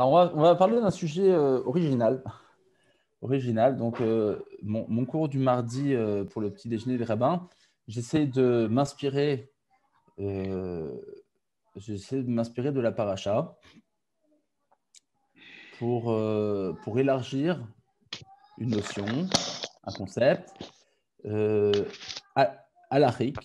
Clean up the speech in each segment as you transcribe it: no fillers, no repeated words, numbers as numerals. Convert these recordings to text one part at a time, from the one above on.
Alors, on va parler d'un sujet original. Original. Donc, mon cours du mardi pour le petit déjeuner des rabbins, j'essaie de m'inspirer euh, de la paracha pour élargir une notion, un concept, à l'Afrique.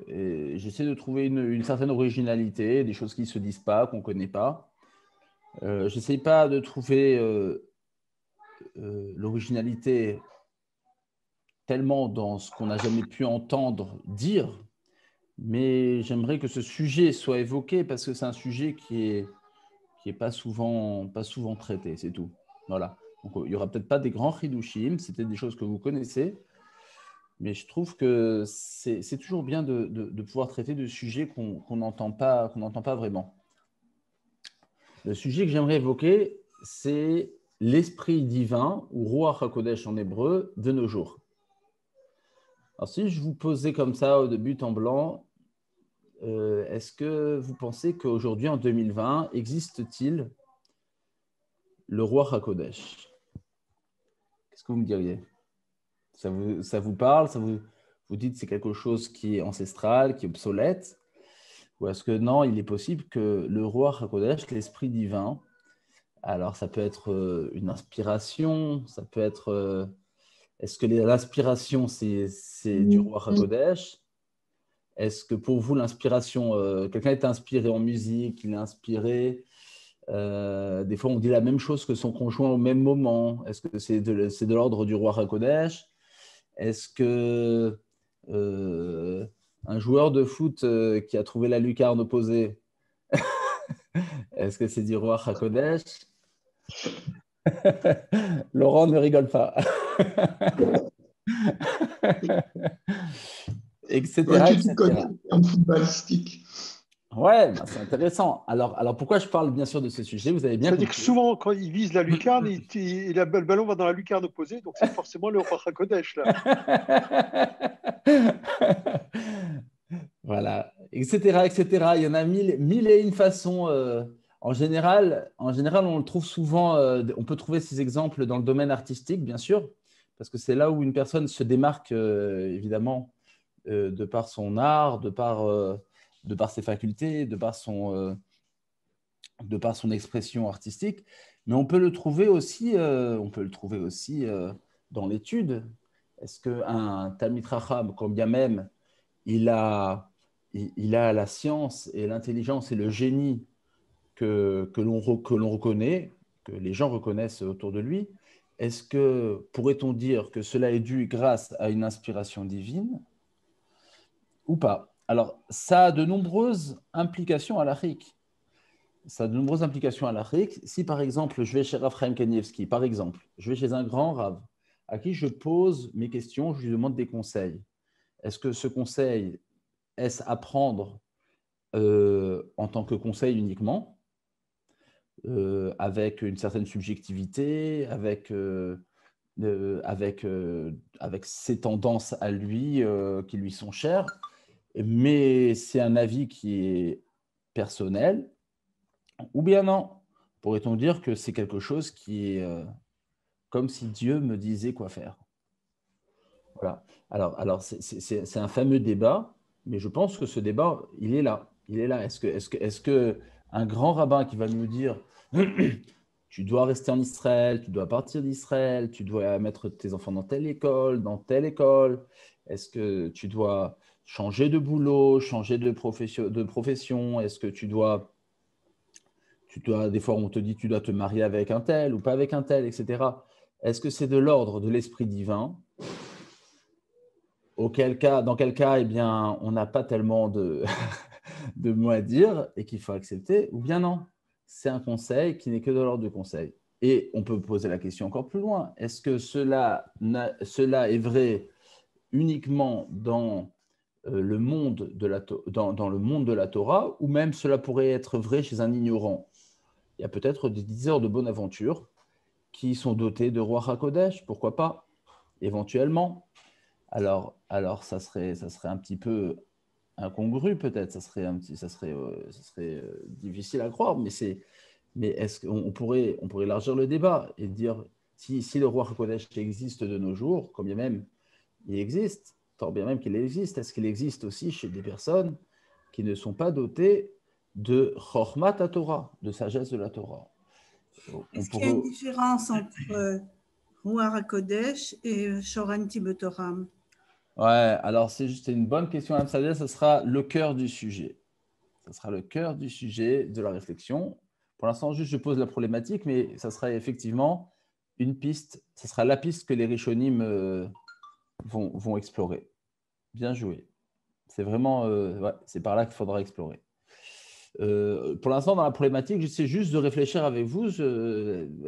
Et j'essaie de trouver une certaine originalité, des choses qui ne se disent pas, qu'on ne connaît pas. J'essaie pas de trouver l'originalité tellement dans ce qu'on n'a jamais pu entendre dire, mais j'aimerais que ce sujet soit évoqué parce que c'est un sujet qui est pas souvent traité, c'est tout. Voilà. Donc, il n'y aura peut-être pas des grands chidushim, c'est peut-être des choses que vous connaissez, mais je trouve que c'est toujours bien de pouvoir traiter de sujets qu'on n'entend pas vraiment. Le sujet que j'aimerais évoquer, c'est l'esprit divin, ou Ruach HaKodesh en hébreu, de nos jours. Alors, si je vous posais comme ça, au début en blanc, est-ce que vous pensez qu'aujourd'hui, en 2020, existe-t-il le Ruach HaKodesh? Qu'est-ce que vous me diriez? Ça vous parle? Vous dites que c'est quelque chose qui est ancestral, qui est obsolète? Ou est-ce que non, il est possible que le Ruach HaKodesh, l'esprit divin, alors ça peut être une inspiration, ça peut être... est-ce que l'inspiration, c'est du Ruach HaKodesh? Est-ce que pour vous, l'inspiration, quelqu'un est inspiré en musique, il est inspiré, des fois on dit la même chose que son conjoint au même moment. Est-ce que c'est de l'ordre du Ruach HaKodesh? Est-ce que un joueur de foot qui a trouvé la lucarne opposée, est-ce que c'est du Ruach HaKodesh? Laurent ne rigole pas. Etc. Toi, tu t'y connais etc. en footballistique. Ouais, ben c'est intéressant. Alors, pourquoi je parle bien sûr de ce sujet? Vous avez bien C'est-à-dire que compris. souvent, quand il vise la lucarne, le ballon va dans la lucarne opposée, donc c'est forcément le Ruach HaKodesh, là. Voilà, etc., etc. Il y en a mille et une façons. En général, on le trouve souvent. On peut trouver ces exemples dans le domaine artistique, bien sûr, parce que c'est là où une personne se démarque, évidemment, de par son art, de par ses facultés, de par son expression artistique. Mais on peut le trouver aussi dans l'étude. Est-ce qu'un Talmid Chacham, quand bien même il a, il a la science et l'intelligence et le génie que l'on reconnaît, que les gens reconnaissent autour de lui, est-ce que pourrait-on dire que cela est dû grâce à une inspiration divine ou pas? Alors, ça a de nombreuses implications à l'Afrique. Ça a de nombreuses implications à l'Afrique. Si, par exemple, je vais chez Rav Chaim Kanievski, par exemple, je vais chez un grand Rav à qui je pose mes questions, je lui demande des conseils. Est-ce que ce conseil, est-ce à prendre en tant que conseil uniquement, avec une certaine subjectivité, avec ses tendances à lui qui lui sont chères, mais c'est un avis qui est personnel, ou bien non? Pourrait-on dire que c'est quelque chose qui est comme si Dieu me disait quoi faire? Voilà. Alors c'est un fameux débat, mais je pense que ce débat, il est là. Il est là. Est-ce que un grand rabbin qui va nous dire tu dois rester en Israël, tu dois partir d'Israël, tu dois mettre tes enfants dans telle école, est-ce que tu dois changer de boulot, changer de profession, est-ce que des fois on te dit tu dois te marier avec un tel ou pas avec un tel, etc. Est-ce que c'est de l'ordre de l'esprit divin? Dans quel cas, eh bien, on n'a pas tellement de mots à dire et qu'il faut accepter, ou bien non, c'est un conseil qui n'est que de l'ordre du conseil. Et on peut poser la question encore plus loin. Est-ce que cela est vrai uniquement dans le monde dans le monde de la Torah, ou même cela pourrait être vrai chez un ignorant? Il y a peut-être des diseurs de bonne aventure qui sont dotés de Ruach HaKodesh, pourquoi pas, éventuellement. Alors ça serait un petit peu incongru peut-être, ça serait difficile à croire, mais est-ce qu'on pourrait élargir le débat et dire si le roi HaKodesh existe de nos jours, combien même il existe, tant bien même qu'il existe, est-ce qu'il existe aussi chez des personnes qui ne sont pas dotées de Chormat Torah, de sagesse de la Torah? Est-ce qu'il y a une différence entre Ruach HaKodesh et Shoranti B'Toram? Ouais, alors c'est une bonne question, Amsadeh, ce sera le cœur du sujet. Ce sera le cœur du sujet de la réflexion. Pour l'instant, juste je pose la problématique, mais ça sera effectivement une piste, ce sera la piste que les Rishonim vont explorer. Bien joué. C'est vraiment, ouais, c'est par là qu'il faudra explorer. Pour l'instant, dans la problématique, j'essaie juste de réfléchir avec vous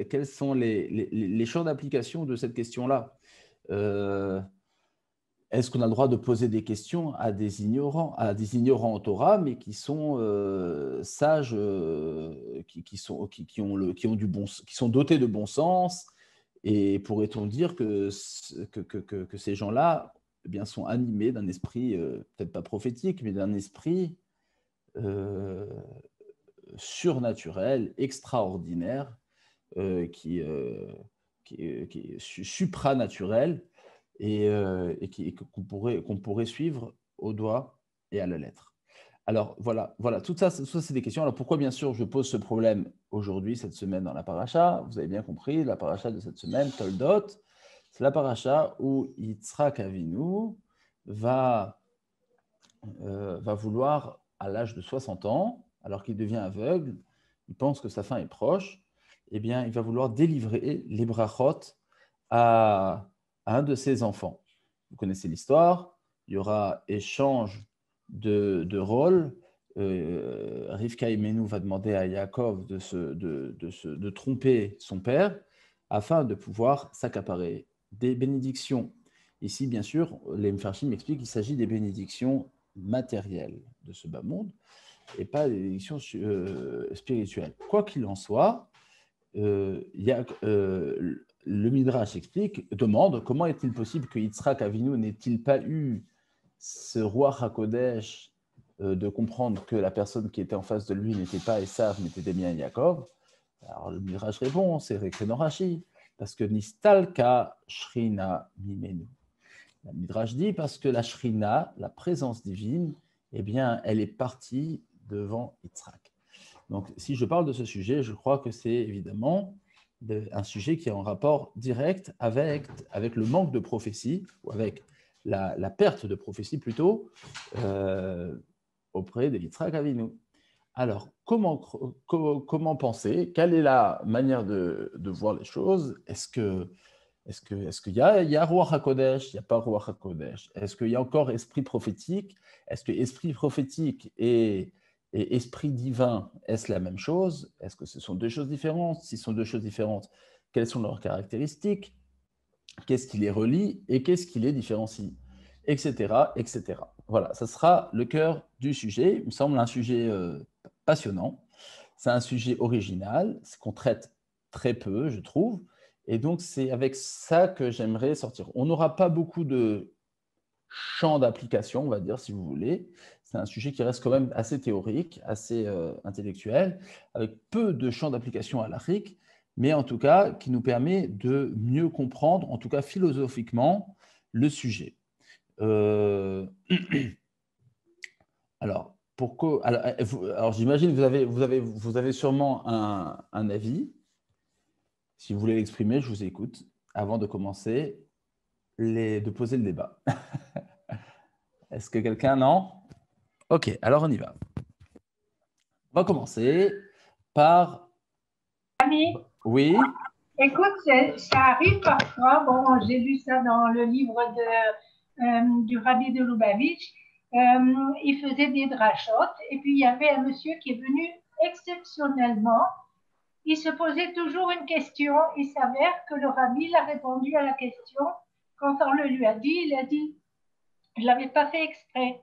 quels sont les champs d'application de cette question-là. Est-ce qu'on a le droit de poser des questions à des ignorants en Torah, mais qui sont sages, qui sont dotés de bon sens? Et pourrait-on dire que ces gens-là eh bien, sont animés d'un esprit, peut-être pas prophétique, mais d'un esprit surnaturel, extraordinaire, qui est supranaturel, et qu'on pourrait suivre au doigt et à la lettre. Alors voilà, tout ça c'est des questions. Alors pourquoi bien sûr je pose ce problème aujourd'hui, cette semaine dans la paracha? Vous avez bien compris, la paracha de cette semaine, Toldot, c'est la paracha où Yitzhak Avinu va vouloir, à l'âge de 60 ans, alors qu'il devient aveugle, il pense que sa fin est proche, eh bien il va vouloir délivrer les brachot à un de ses enfants. Vous connaissez l'histoire, il y aura échange de rôles. Rivka Imenu va demander à Yaakov de tromper son père afin de pouvoir s'accaparer des bénédictions. Ici, bien sûr, les Mefarshim expliquent qu'il s'agit des bénédictions matérielles de ce bas monde et pas des bénédictions spirituelles. Quoi qu'il en soit, le Midrash demande comment est-il possible que Yitzhak Avinu n'ait-il pas eu ce roi HaKodesh de comprendre que la personne qui était en face de lui n'était pas Esav, mais était bien Yaakov. Alors le Midrash répond, c'est Rekreno Rashi, parce que Nistalka Shrina Mimenu. Le Midrash dit parce que la Shrina, la présence divine, eh bien, elle est partie devant Yitzhak. Donc, si je parle de ce sujet, je crois que c'est évidemment un sujet qui est en rapport direct avec le manque de prophétie, ou avec la perte de prophétie plutôt, auprès de Yitzhak Avinu. Alors, comment penser? Quelle est la manière de voir les choses? Est-ce qu'il y a Ruach HaKodesh? Il n'y a pas Ruach HaKodesh. Est-ce qu'il y a encore esprit prophétique? Est-ce que esprit prophétique et esprit divin, est-ce la même chose? Est-ce que ce sont deux choses différentes? Si ce sont deux choses différentes, quelles sont leurs caractéristiques? Qu'est-ce qui les relie et qu'est-ce qui les différencie? Etc. etc. Voilà, ça sera le cœur du sujet. Il me semble un sujet passionnant. C'est un sujet original, ce qu'on traite très peu, je trouve. Et donc, c'est avec ça que j'aimerais sortir. On n'aura pas beaucoup de champ d'application, on va dire, si vous voulez. C'est un sujet qui reste quand même assez théorique, assez intellectuel, avec peu de champ d'application à l'Afrique, mais en tout cas, qui nous permet de mieux comprendre, en tout cas philosophiquement, le sujet. Alors, j'imagine que vous avez sûrement un avis. Si vous voulez l'exprimer, je vous écoute avant de commencer de poser le débat. Est-ce que quelqu'un, non? Ok, alors on y va. On va commencer par... Ami, oui. écoute, ça arrive parfois. Bon, j'ai lu ça dans le livre du Rabbi de Lubavitch. Il faisait des drachotes et puis il y avait un monsieur qui est venu exceptionnellement. Il se posait toujours une question. Il s'avère que le Rabbi a répondu à la question. Quand on le lui a dit, il a dit « Je ne l'avais pas fait exprès ».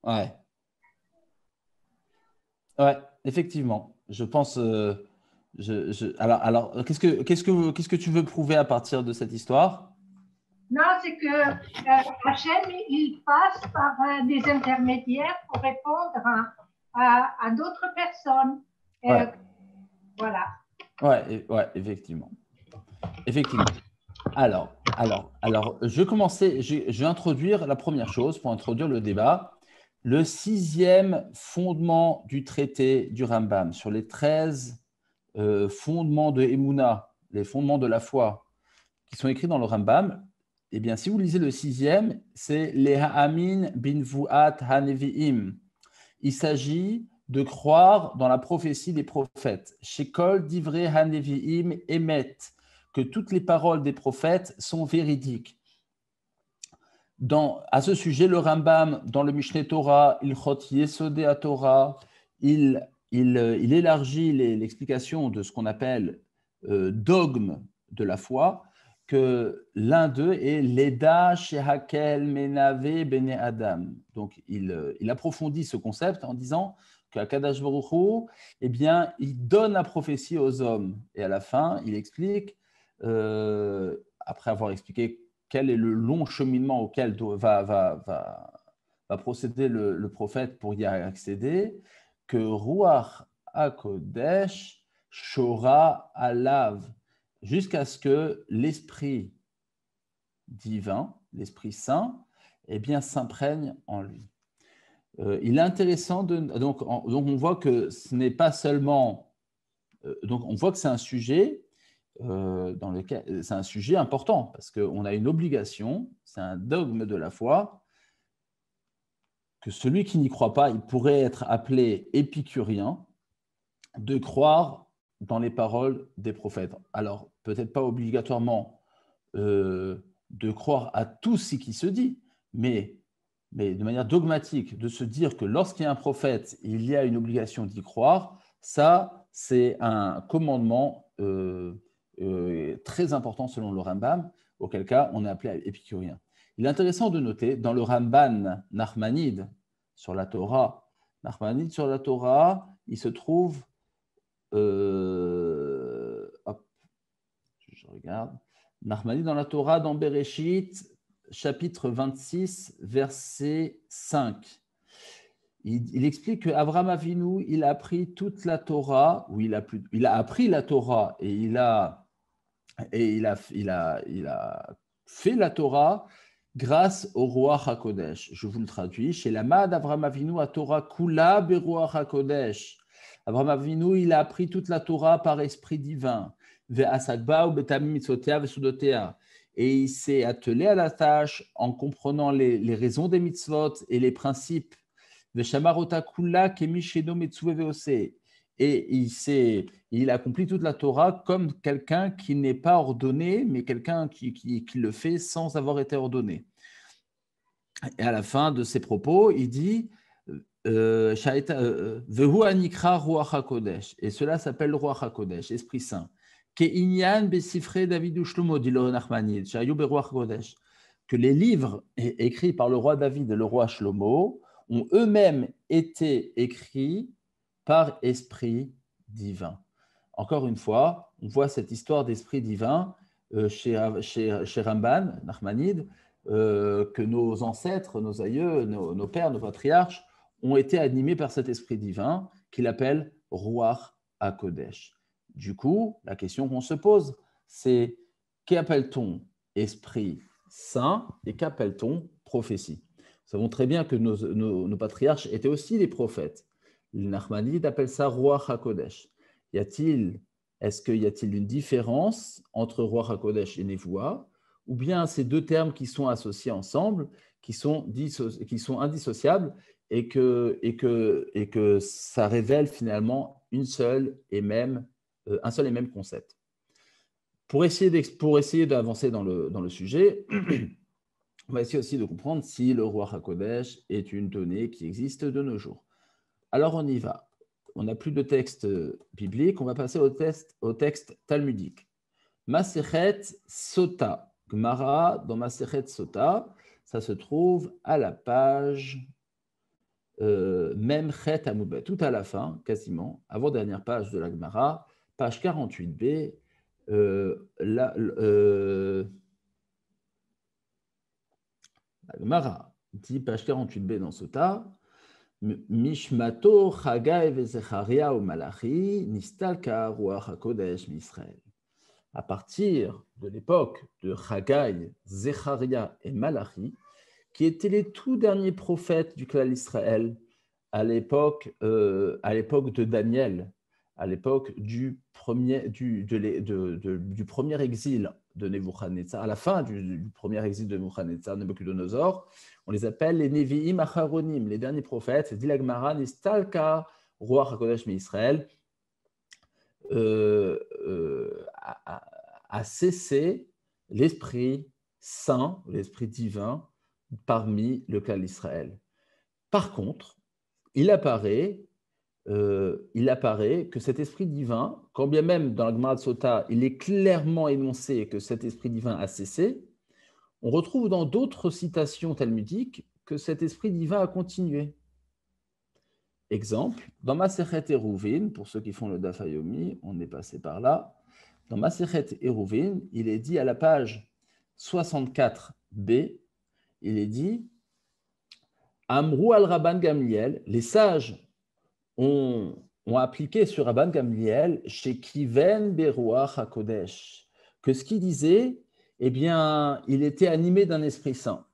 Ouais, effectivement. Je pense... alors qu'est-ce que tu veux prouver à partir de cette histoire? Non, c'est que Hachem, il passe par des intermédiaires pour répondre à d'autres personnes. Voilà. Ouais, effectivement. Effectivement. Alors, je vais introduire la première chose pour introduire le débat. Le 6e fondement du traité du Rambam sur les 13 fondements de Emouna, les fondements de la foi qui sont écrits dans le Rambam. Eh bien, si vous lisez le 6e, c'est les Ha'amin binvuat hanevi'im. Il s'agit de croire dans la prophétie des prophètes. Shekol divrei hanevi'im emet, que toutes les paroles des prophètes sont véridiques. À ce sujet, le Rambam, dans le Mishneh Torah, Ilchot Yesodei HaTorah, il élargit l'explication de ce qu'on appelle dogme de la foi, que l'un d'eux est l'Eda Shehakel Menave Bene Adam. Donc, il approfondit ce concept en disant qu'Akadosh Baruch Hu, eh bien, il donne la prophétie aux hommes. Et à la fin, il explique, après avoir expliqué quel est le long cheminement auquel va procéder le prophète pour y accéder, que Ruach HaKodesh Shora Alav, jusqu'à ce que l'esprit divin, l'esprit saint, eh bien, s'imprègne en lui. Il est intéressant donc on voit que ce n'est pas seulement donc on voit que c'est un sujet dans lequel c'est un sujet important parce qu'on a une obligation, c'est un dogme de la foi, que celui qui n'y croit pas, il pourrait être appelé épicurien, de croire dans les paroles des prophètes. Alors, peut-être pas obligatoirement de croire à tout ce qui se dit, mais de manière dogmatique, de se dire que lorsqu'il y a un prophète, il y a une obligation d'y croire, ça, c'est un commandement très important selon le Rambam, auquel cas on est appelé épicurien. Il est intéressant de noter, dans le Ramban Nachmanide sur la Torah, il se trouve hop, je regarde. Nachmanide dans la Torah, dans Bereshit, chapitre 26, verset 5. Il explique qu'Avraham Avinu, il a appris toute la Torah, ou il a appris la Torah et il a fait la Torah grâce au Ruach HaKodesh. Je vous le traduis. Chez l'Amad Avraham Avinu, à Torah Kula Beruach HaKodesh. Avraham Avinu, il a appris toute la Torah par esprit divin. Et il s'est attelé à la tâche en comprenant les raisons des mitzvot et les principes. Et il a accompli toute la Torah comme quelqu'un qui n'est pas ordonné, mais quelqu'un qui le fait sans avoir été ordonné. Et à la fin de ses propos, il dit Vehu anikra Ruach HaKodesh. Et cela s'appelle Ruach HaKodesh, Esprit Saint. Ke'inyan besifre David ou Shlomo, dit le Nachmanide, Shayu beruach HaKodesh. Que les livres écrits par le roi David et le roi Shlomo ont eux-mêmes été écrits par esprit divin. Encore une fois, on voit cette histoire d'esprit divin chez Ramban, Nachmanide, que nos ancêtres, nos aïeux, nos pères, nos patriarches ont été animés par cet esprit divin qu'il appelle Ruach HaKodesh. Du coup, la question qu'on se pose, c'est qu'appelle-t-on esprit saint et qu'appelle-t-on prophétie? Nous savons très bien que nos patriarches étaient aussi des prophètes. Le Nachmanide appelle ça Ruach HaKodesh. Est-ce qu'il y a-t-il une différence entre Ruach HaKodesh et Nevoua, ou bien ces deux termes qui sont associés ensemble, qui sont indissociables, et que ça révèle finalement un seul et même concept. Pour essayer d'avancer dans le sujet, on va essayer aussi de comprendre si le Ruach HaKodesh est une donnée qui existe de nos jours. Alors on y va. On n'a plus de texte biblique, on va passer au texte talmudique. Masechet Sota, Gemara dans Masechet Sota, ça se trouve à la page Memchet Amud, tout à la fin, quasiment, avant-dernière page de la Gemara, page 48b. Gemara dit, page 48b dans Sota, Mishmato Chagai veZecharia ou Malachi Nistalka Ruach HaKodesh Misraël. À partir de l'époque de Chagai, Zecharia et Malachi, qui étaient les tout derniers prophètes du clan Israël à l'époque de Daniel, à l'époque du premier exil de Nebuchadnezzar, à la fin du premier exil de Nebuchadnezzar, Nabucodonosor, on les appelle les Nevi'im Acharonim, les derniers prophètes. Dit la Gemara, Nistalka Ruach HaKodesh Israël, a cessé l'esprit saint, l'esprit divin parmi le clan d'Israël. Par contre, il apparaît que cet esprit divin, quand bien même dans la Gemara de Sota, il est clairement énoncé que cet esprit divin a cessé, on retrouve dans d'autres citations talmudiques que cet esprit divin a continué. Exemple, dans Masechet Eruvin, pour ceux qui font le Daf Yomi, on est passé par là, dans Masechet Eruvin, il est dit à la page 64b, il est dit Amrou al Rabban Gamliel, les sages ont appliqué sur Rabban Gamliel chez Kiven Beruach HaKodesh, que ce qu'il disait, eh bien, il était animé d'un esprit saint.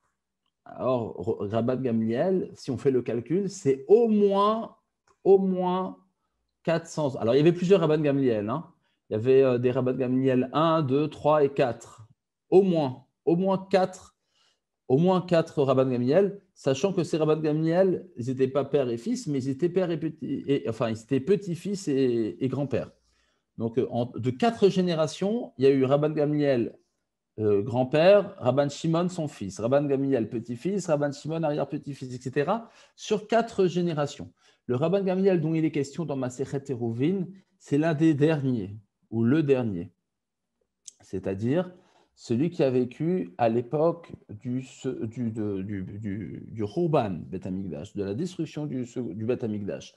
Alors, Rabban Gamliel, si on fait le calcul, c'est au moins 400. Alors, il y avait plusieurs Rabban Gamliel. Hein. Il y avait des Rabban Gamliel 1, 2, 3 et 4. Au moins 4 Rabban Gamliel, sachant que ces Rabban Gamliel, ils n'étaient pas père et fils, mais ils étaient père et ils étaient petit-fils et grand-père. Donc, de 4 générations, il y a eu Rabban Gamliel grand-père, Rabban Shimon son fils, Rabban Gamliel petit-fils, Rabban Shimon arrière-petit-fils, etc. sur 4 générations. Le Rabban Gamliel dont il est question dans Masechet Eruvin, c'est l'un des derniers, ou le dernier. C'est-à-dire celui qui a vécu à l'époque du Khurban Bet Hamikdash, de la destruction du Bet Hamikdash.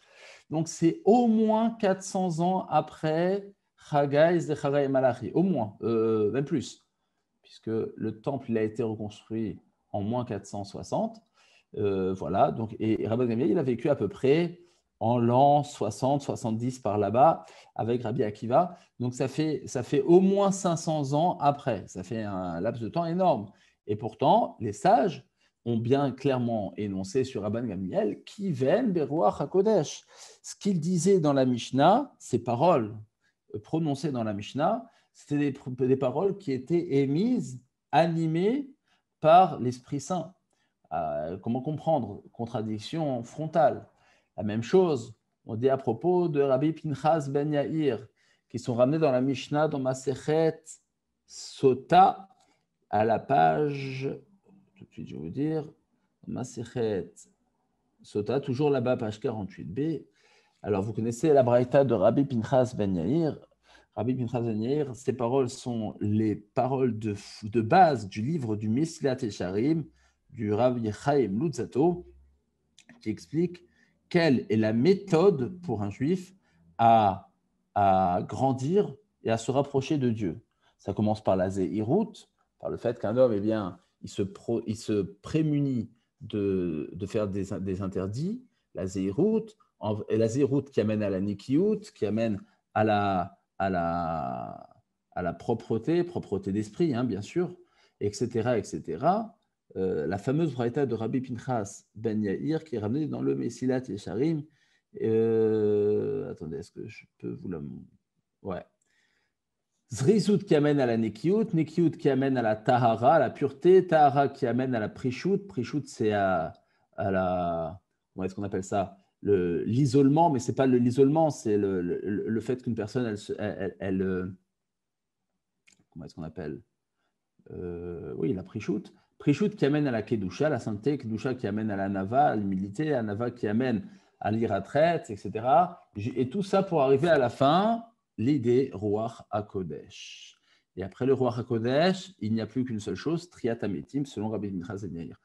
Donc c'est au moins 400 ans après Chagai, Zecharia et Malachi, au moins, même plus, puisque le temple il a été reconstruit en moins 460. Voilà, donc, et Rabban Gamliel, il a vécu à peu près en l'an 60, 70 par là-bas, avec Rabbi Akiva. Donc, ça fait au moins 500 ans après. Ça fait un laps de temps énorme. Et pourtant, les sages ont bien clairement énoncé sur Rabban Gamliel qui viennent Beruach HaKodesh. Ce qu'il disait dans la Mishnah, ces paroles prononcées dans la Mishnah, c'était des paroles qui étaient émises, animées par l'Esprit Saint. Comment comprendre? Contradiction frontale. La même chose, on dit à propos de Rabbi Pinchas ben Yair, qui sont ramenés dans la Mishnah, dans Masechet Sota, à la page, tout de suite je vais vous dire, Masechet Sota, toujours là-bas, page 48b. Alors vous connaissez la braïta de Rabbi Pinchas ben Yair. Rabbi Pinchas ben Yair, ces paroles sont les paroles de base du livre du Mesilat Yesharim, du Rav Yechaim Luzzatto, qui explique quelle est la méthode pour un juif à grandir et à se rapprocher de Dieu. Ça commence par la zéhirout, par le fait qu'un homme, eh bien, il se prémunit de faire des interdits, la zéhirout, et la zéhirout qui amène à la nikiout, qui amène à la propreté d'esprit, hein, bien sûr, etc., etc. La fameuse braïta de Rabbi Pinchas ben Yair qui est ramenée dans le Mesilat Yesharim. Attendez, est-ce que je peux vous la... Ouais. Zrizout qui amène à la Nekiout, Nekiout qui amène à la Tahara, à la pureté, Tahara qui amène à la Prishut. Prishut, c'est à la... Comment est-ce qu'on appelle ça? L'isolement, mais ce n'est pas l'isolement, c'est le fait qu'une personne, elle comment est-ce qu'on appelle? Oui, la Prishut. Prishut qui amène à la Kedusha, la sainteté, Kedusha qui amène à la Nava, à l'humilité, la Nava qui amène à l'Iratret, etc. Et tout ça pour arriver à la fin, l'idée Ruach HaKodesh. Et après le Ruach HaKodesh, il n'y a plus qu'une seule chose, Triat HaMetim, selon Rabbi Pinchas ben Yair.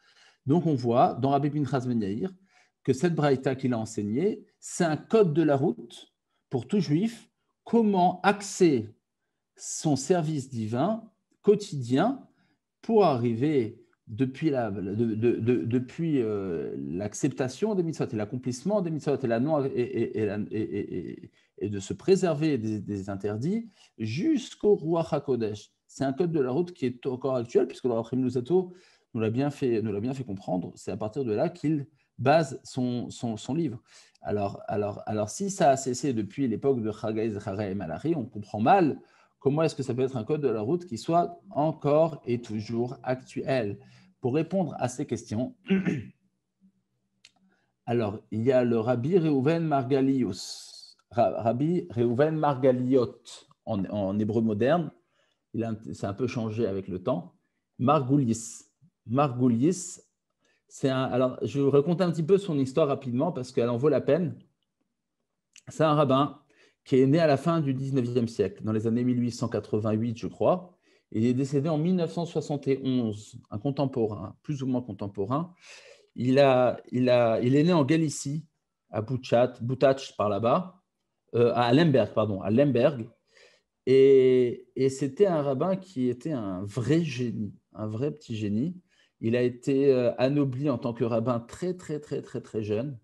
Donc on voit dans Rabbi Pinchas ben Yair que cette braïta qu'il a enseignée, c'est un code de la route pour tout juif, comment axer son service divin quotidien pour arriver depuis l'acceptation des mitzvot et l'accomplissement des mitzvot et de se préserver des interdits jusqu'au Ruach HaKodesh. C'est un code de la route qui est encore actuel, puisque le Rav Chaim Luzzatto nous l'a bien fait comprendre. C'est à partir de là qu'il base son livre. Alors, si ça a cessé depuis l'époque de Chagai, Zechariah et Malachi, on comprend mal comment est-ce que ça peut être un code de la route qui soit encore et toujours actuel. Pour répondre à ces questions, alors, il y a le Rabbi Reuven Margalios, Rabbi Reuven Margaliot en hébreu moderne. C'est un peu changé avec le temps. Margoulis, alors je vais vous raconter un petit peu son histoire rapidement parce qu'elle en vaut la peine. C'est un rabbin qui est né à la fin du 19e siècle, dans les années 1888, je crois. Il est décédé en 1971, un contemporain, plus ou moins contemporain. Il est né en Galicie, à Butach par là-bas, à Lemberg. Et c'était un rabbin qui était un vrai génie, un vrai petit génie. Il a été anobli en tant que rabbin très, très, très, très, très jeune.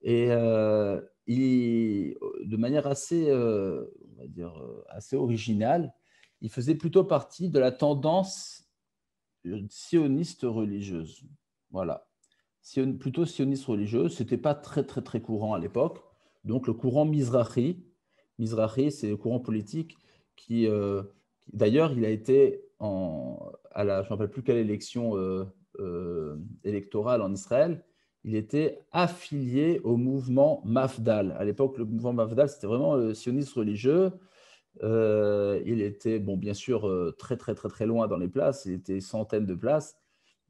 Et de manière assez, on va dire, assez originale, il faisait plutôt partie de la tendance sioniste religieuse. Voilà. Plutôt sioniste religieuse. Ce n'était pas très, très, très courant à l'époque. Donc, le courant Mizrahi, c'est le courant politique qui d'ailleurs, il a été je ne me rappelle plus quelle élection électorale en Israël, il était affilié au mouvement Mafdal. À l'époque, le mouvement Mafdal, c'était vraiment le sioniste religieux. Il était, bon, bien sûr, très, très, très, très loin dans les places. Il était centaines de places.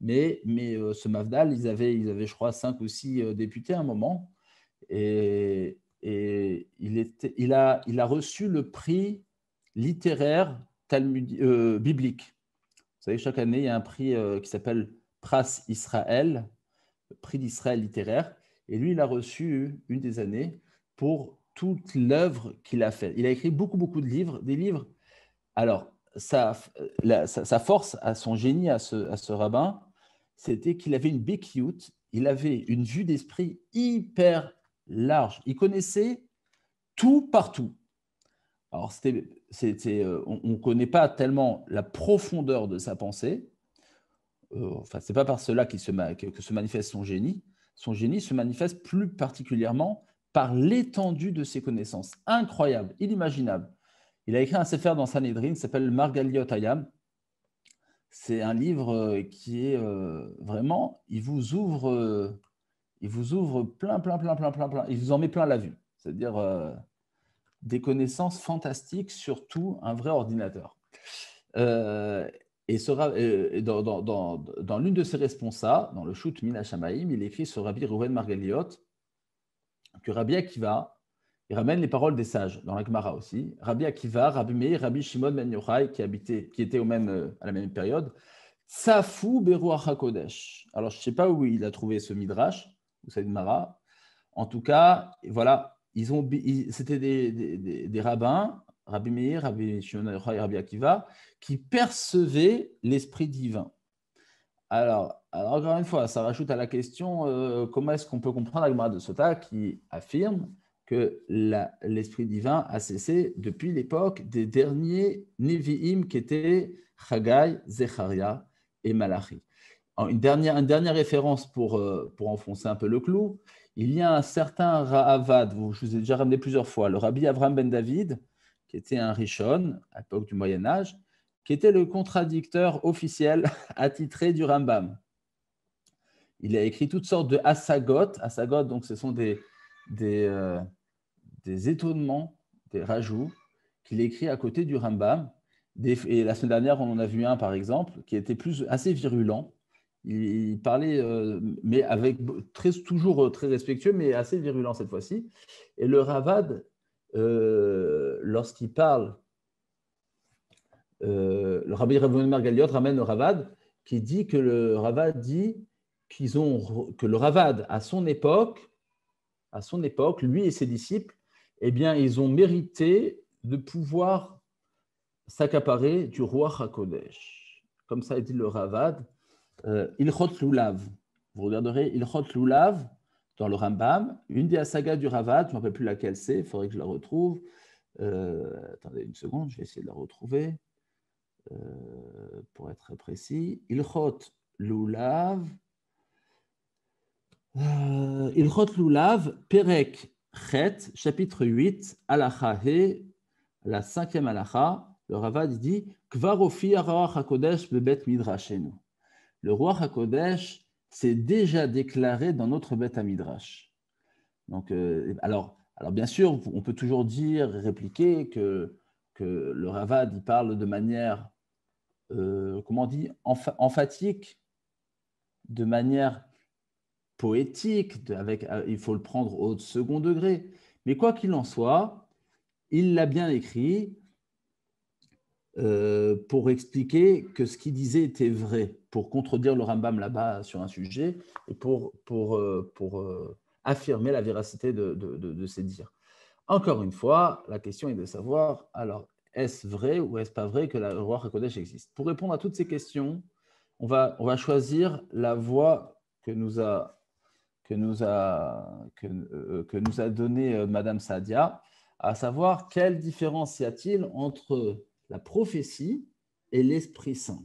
Mais ce Mafdal, ils avaient, je crois, 5 ou 6 députés à un moment. Et il a reçu le prix littéraire biblique. Vous savez, chaque année, il y a un prix qui s'appelle Pras Israël, le prix d'Israël littéraire. Et lui, il a reçu une des années pour toute l'œuvre qu'il a faite. Il a écrit beaucoup, beaucoup de livres, des livres. Alors, sa force, à son génie, à ce rabbin, c'était qu'il avait une békiout, il avait une vue d'esprit hyper large. Il connaissait tout partout. Alors, on ne connaît pas tellement la profondeur de sa pensée. Enfin, ce n'est pas par cela que se manifeste son génie. Son génie se manifeste plus particulièrement par l'étendue de ses connaissances. Incroyable, inimaginable. Il a écrit un sefer dans Sanhedrin qui s'appelle Margaliot Hayam. C'est un livre qui est vraiment, il vous ouvre plein. Il vous en met plein la vue. C'est-à-dire des connaissances fantastiques, surtout un vrai ordinateur. Et dans l'une de ses responsa, dans le Shoot Min HaShamayim, il écrit sur Rabbi Reuven Margaliot que Rabbi Akiva, il ramène les paroles des sages, dans la Gemara aussi, Rabbi Akiva, Rabbi Meir, Rabbi Shimon ben Yochai, qui étaient à la même période, Tsafou Beruach HaKodesh. Alors, je ne sais pas où il a trouvé ce midrash, ou cette Gemara. En tout cas, voilà, c'était des rabbins, Rabbi Meir, Rabbi Shimon ben Yochai et Rabbi Akiva, qui percevaient l'esprit divin. Alors, encore une fois, ça rajoute à la question comment est-ce qu'on peut comprendre la Gemara de Sota qui affirme que l'esprit divin a cessé depuis l'époque des derniers Nevi'im qui étaient Chagai, Zecharia et Malachi. Une dernière référence pour enfoncer un peu le clou, il y a un certain Ra'avad, je vous ai déjà ramené plusieurs fois, le Rabbi Avraham ben David, qui était un Rishon à l'époque du Moyen-Âge, qui était le contradicteur officiel attitré du Rambam. Il a écrit toutes sortes de Hasagot. Hasagot, donc ce sont des étonnements, des rajouts qu'il écrit à côté du Rambam. Et la semaine dernière, on en a vu un, par exemple, qui était assez virulent. Il parlait, mais toujours très respectueux, mais assez virulent cette fois-ci. Et le Ravad, lorsqu'il parle, le Rabbi Reuven Margaliot ramène le Ravad qui dit que le Ravad dit que le Ravad, à son époque, lui et ses disciples, eh bien, ils ont mérité de pouvoir s'accaparer du roi HaKodesh. Comme ça a dit le Ravad. Ilchot Lulav. Vous regarderez Ilchot Lulav dans le Rambam, une des sagas du Ravad, je ne me rappelle plus laquelle c'est, il faudrait que je la retrouve. Attendez une seconde, je vais essayer de la retrouver pour être très précis. Ilchot Lulav, Perek Chet, chapitre 8, Alacha He, la 5e Alacha, le Ravad dit Kvarofi Ruach HaKodesh bebet midrashenu. Le Ruach HaKodesh s'est déjà déclaré dans notre Beth Midrash. Donc, alors, bien sûr, on peut toujours dire, répliquer que le Ravad il parle de manière, comment on dit, emphatique, de manière poétique, il faut le prendre au second degré. Mais quoi qu'il en soit, il l'a bien écrit pour expliquer que ce qu'il disait était vrai, pour contredire le Rambam là-bas sur un sujet et pour affirmer la véracité de ses dires. Encore une fois, la question est de savoir, alors, est-ce vrai ou est-ce pas vrai que le Ruach HaKodesh existe? Pour répondre à toutes ces questions, on va choisir la voie que nous a donnée Madame Saadia, à savoir quelle différence y a-t-il entre la prophétie et l'Esprit Saint.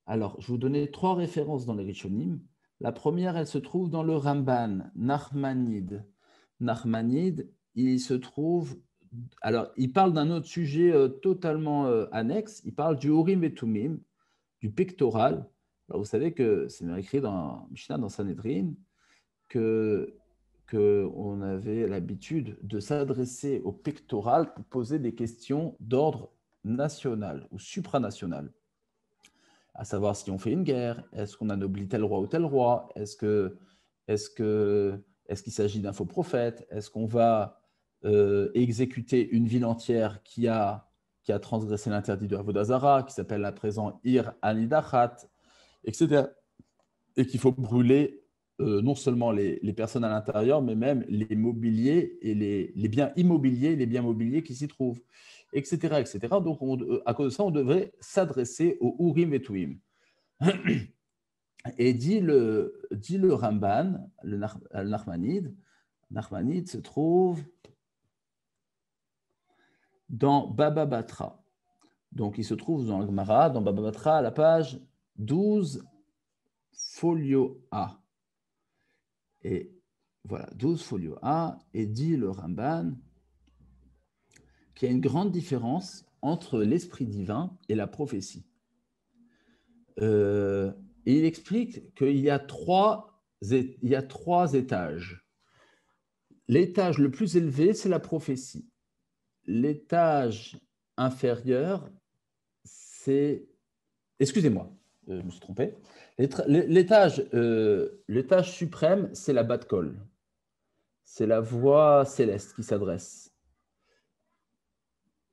Alors, je vais vous donner 3 références dans les Rishonim. La première, elle se trouve dans le Ramban, Nachmanide. Nachmanide, il se trouve... Alors, il parle d'un autre sujet totalement annexe. Il parle du Urim et Tumim, du pectoral. Alors, vous savez que c'est écrit dans Mishnah, dans Sanhedrin, qu'on avait l'habitude de s'adresser au pectoral pour poser des questions d'ordre national ou supranational. À savoir si on fait une guerre, est-ce qu'on anoblit tel roi ou tel roi, est-ce qu'il s'agit d'un faux prophète, est-ce qu'on va exécuter une ville entière qui a transgressé l'interdit de Avodah Zara, qui s'appelle à présent Ir Anidachat, etc. Et qu'il faut brûler non seulement les personnes à l'intérieur, mais même les mobiliers et les biens immobiliers, les biens mobiliers qui s'y trouvent, etc. etc. Donc, à cause de ça, on devrait s'adresser au Urim et Tuim. Et dit le Ramban, le Nachmanide, Nachmanide se trouve dans Baba Batra. Donc, il se trouve dans le Gemara, dans Baba Batra, à la page 12, folio A. Et voilà, 12 folio A, et dit le Ramban qu'il y a une grande différence entre l'esprit divin et la prophétie. Et il explique qu'il y a trois étages. L'étage le plus élevé, c'est la prophétie. L'étage inférieur, c'est... Excusez-moi, je me suis trompé. L'étage suprême, c'est la Bat Kol. C'est la voix céleste qui s'adresse.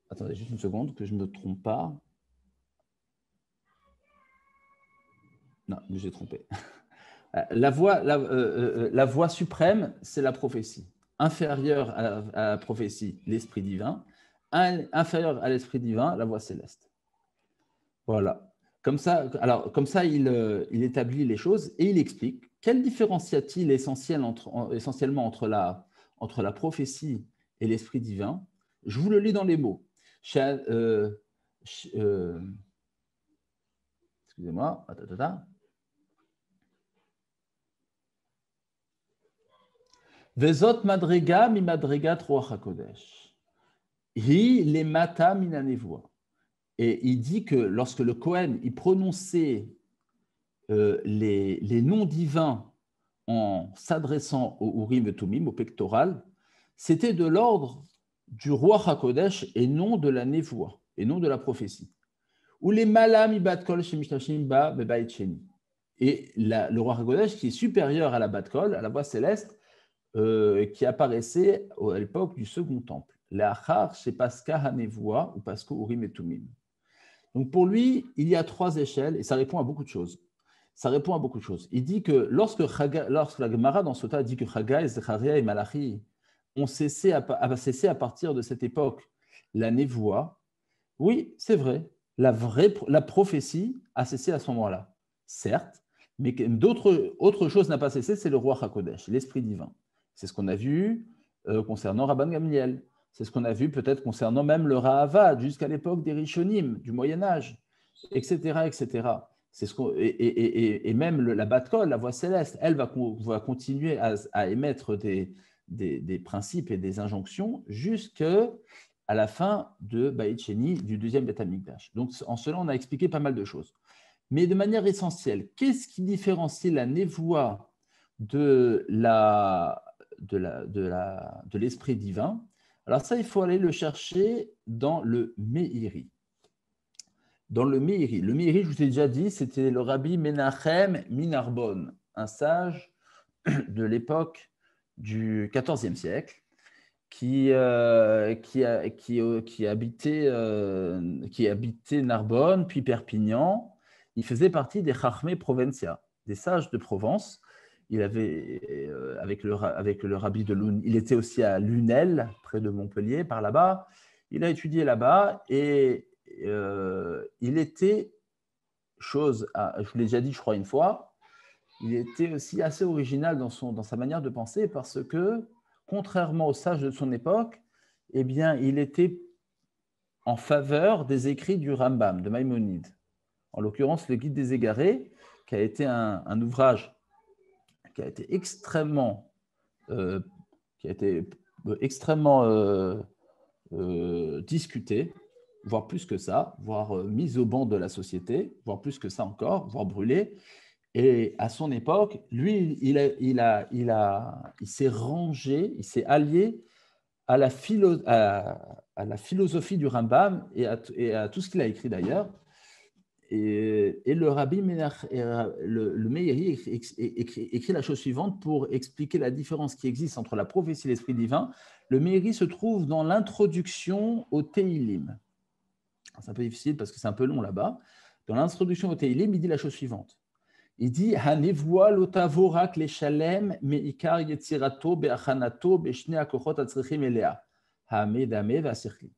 Attendez juste une seconde, que je ne me trompe pas. Non, j'ai trompé. La voix suprême, c'est la prophétie. Inférieure à la prophétie, l'esprit divin. Inférieure à l'esprit divin, la voix céleste. Voilà. Comme ça, il établit les choses et il explique quelle différence y a-t-il essentiellement entre la prophétie et l'esprit divin. Je vous le lis dans les mots. Excusez-moi. Vezot madrega mi madrega Ruach HaKodesh. Hi le mata mina nevoa. Et il dit que lorsque le Kohen il prononçait les noms divins en s'adressant au Urim et Tumim, au pectoral, c'était de l'ordre du Ruach HaKodesh et non de la nevoa, et non de la prophétie. Ou les malam ibat kol shemishtashim ba bebait sheni. Et le Ruach HaKodesh qui est supérieur à la bat kol, à la voix céleste, qui apparaissait à l'époque du second temple. L'achar chez Pascha Hanevoa ou Pascha Urim et Tumim. Donc pour lui, il y a 3 échelles et ça répond à beaucoup de choses. Il dit que lorsque la Gemara dans Sota dit que Chagai, Zecharia et Malachi ont cessé à partir de cette époque la Nevoa, oui, c'est vrai. La prophétie a cessé à ce moment-là. certes, mais autre chose n'a pas cessé, c'est le Ruach HaKodesh, l'Esprit divin. C'est ce qu'on a vu concernant Rabban Gamliel. C'est ce qu'on a vu peut-être concernant même le Rahavad, jusqu'à l'époque des Rishonim, du Moyen-Âge, etc., etc. C'est et même la Bat Kol, la voix céleste, elle va continuer à émettre des principes et des injonctions jusqu'à la fin de Beit Sheni, du deuxième Beth Amikdash. Donc, en cela, on a expliqué pas mal de choses. Mais de manière essentielle, qu'est-ce qui différencie la névoie de l'esprit divin? Alors ça, il faut aller le chercher dans le Meiri. Dans le Meiri, je vous ai déjà dit, c'était le rabbi Menachem Minarbon, un sage de l'époque du XIVe siècle, qui habitait Narbonne, puis Perpignan. Il faisait partie des Chachmei Provencia, des sages de Provence. Il avait, avec le rabbi de Lune, il était aussi à Lunel, près de Montpellier, par là-bas. Il a étudié là-bas et il était, je vous l'ai déjà dit, je crois, une fois, il était aussi assez original dans sa manière de penser parce que, contrairement aux sages de son époque, eh bien, il était en faveur des écrits du Rambam, de Maïmonide. En l'occurrence, le Guide des Égarés, qui a été un ouvrage qui a été extrêmement discuté, voire plus que ça, voire mis au banc de la société, voire plus que ça encore, voire brûlé. Et à son époque, lui, il s'est rangé, il s'est allié à la philosophie du Rambam et à tout ce qu'il a écrit d'ailleurs. Et le rabbi le Meiri écrit la chose suivante pour expliquer la différence qui existe entre la prophétie et l'esprit divin. Le Meiri se trouve dans l'introduction au Teilim. C'est un peu difficile parce que c'est un peu long là-bas. Dans l'introduction au Teilim, il dit la chose suivante. Il dit Hanevoa lotavorak leshalem meikar yetzirato beachanato beshne akochot atzrichim elea hamedame vasirkli.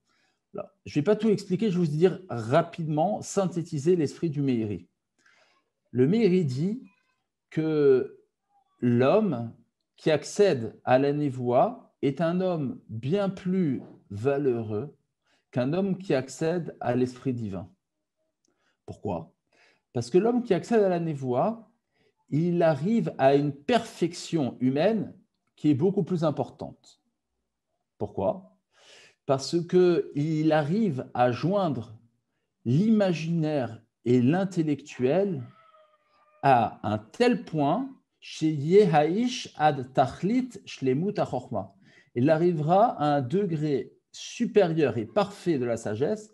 Je ne vais pas tout expliquer, je vais vous dire rapidement, synthétiser l'esprit du Meiri. Le Meiri dit que l'homme qui accède à la névoie est un homme bien plus valeureux qu'un homme qui accède à l'esprit divin. Pourquoi? Parce que l'homme qui accède à la névoie, il arrive à une perfection humaine qui est beaucoup plus importante. Pourquoi? Parce qu'il arrive à joindre l'imaginaire et l'intellectuel à un tel point, il arrivera à un degré supérieur et parfait de la sagesse,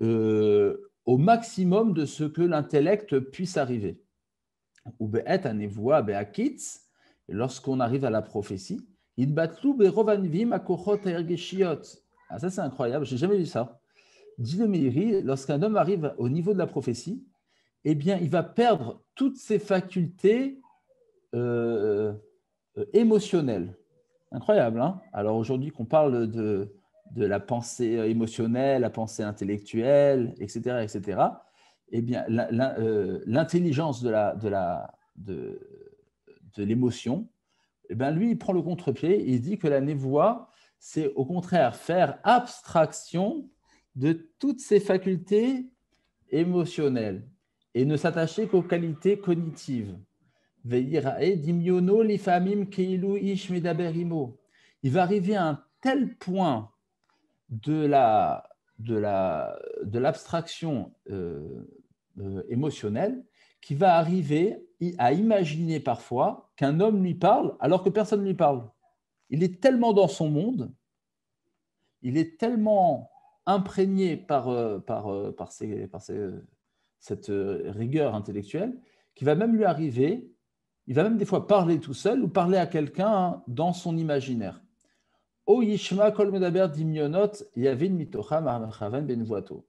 au maximum de ce que l'intellect puisse arriver. Lorsqu'on arrive à la prophétie, ah, ça c'est incroyable, je n'ai jamais vu ça. Dit le Meiri, lorsqu'un homme arrive au niveau de la prophétie, eh bien, il va perdre toutes ses facultés émotionnelles. Incroyable, hein? Alors aujourd'hui qu'on parle de la pensée émotionnelle, la pensée intellectuelle, etc., etc., eh bien, l'intelligence de l'émotion, eh bien, lui, il prend le contre-pied et il dit que la névoie, c'est au contraire faire abstraction de toutes ses facultés émotionnelles et ne s'attacher qu'aux qualités cognitives. Il va arriver à un tel point de l'abstraction émotionnelle qu'il va arriver à imaginer parfois qu'un homme lui parle alors que personne ne lui parle. Il est tellement dans son monde, il est tellement imprégné par cette rigueur intellectuelle qu'il va même lui arriver, il va même des fois parler tout seul ou parler à quelqu'un dans son imaginaire. O yishma kol medaber dimyonot yavin mitocham armachavan benvoato.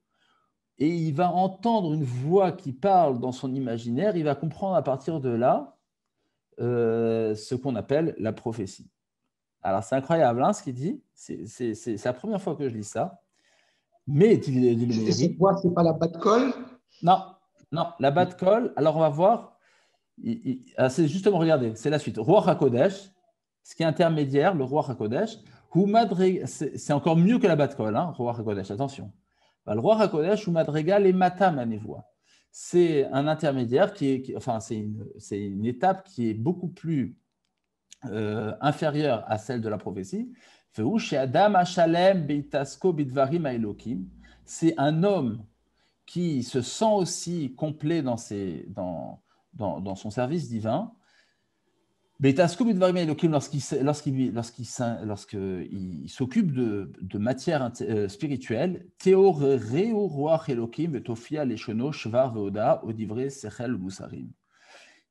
Et il va entendre une voix qui parle dans son imaginaire, il va comprendre à partir de là ce qu'on appelle la prophétie. Alors c'est incroyable hein, ce qu'il dit, c'est la première fois que je lis ça. Mais, dit le Et Meiri, c'est quoi? C'est pas la Bat Kol? non, non, la Bat Kol, alors on va voir, c'est justement, regardez, c'est la suite. Ruach HaKodesh, ce qui est intermédiaire, le Ruach HaKodesh, c'est encore mieux que la Bat Kol, hein, Ruach HaKodesh, attention. Le Ruach HaKodesh, Humadrega, les Matam Anevoa. C'est un intermédiaire enfin, c'est une étape qui est beaucoup plus inférieure à celle de la prophétie. C'est un homme qui se sent aussi complet dans son service divin. Lorsqu'il s'occupe de matière spirituelle,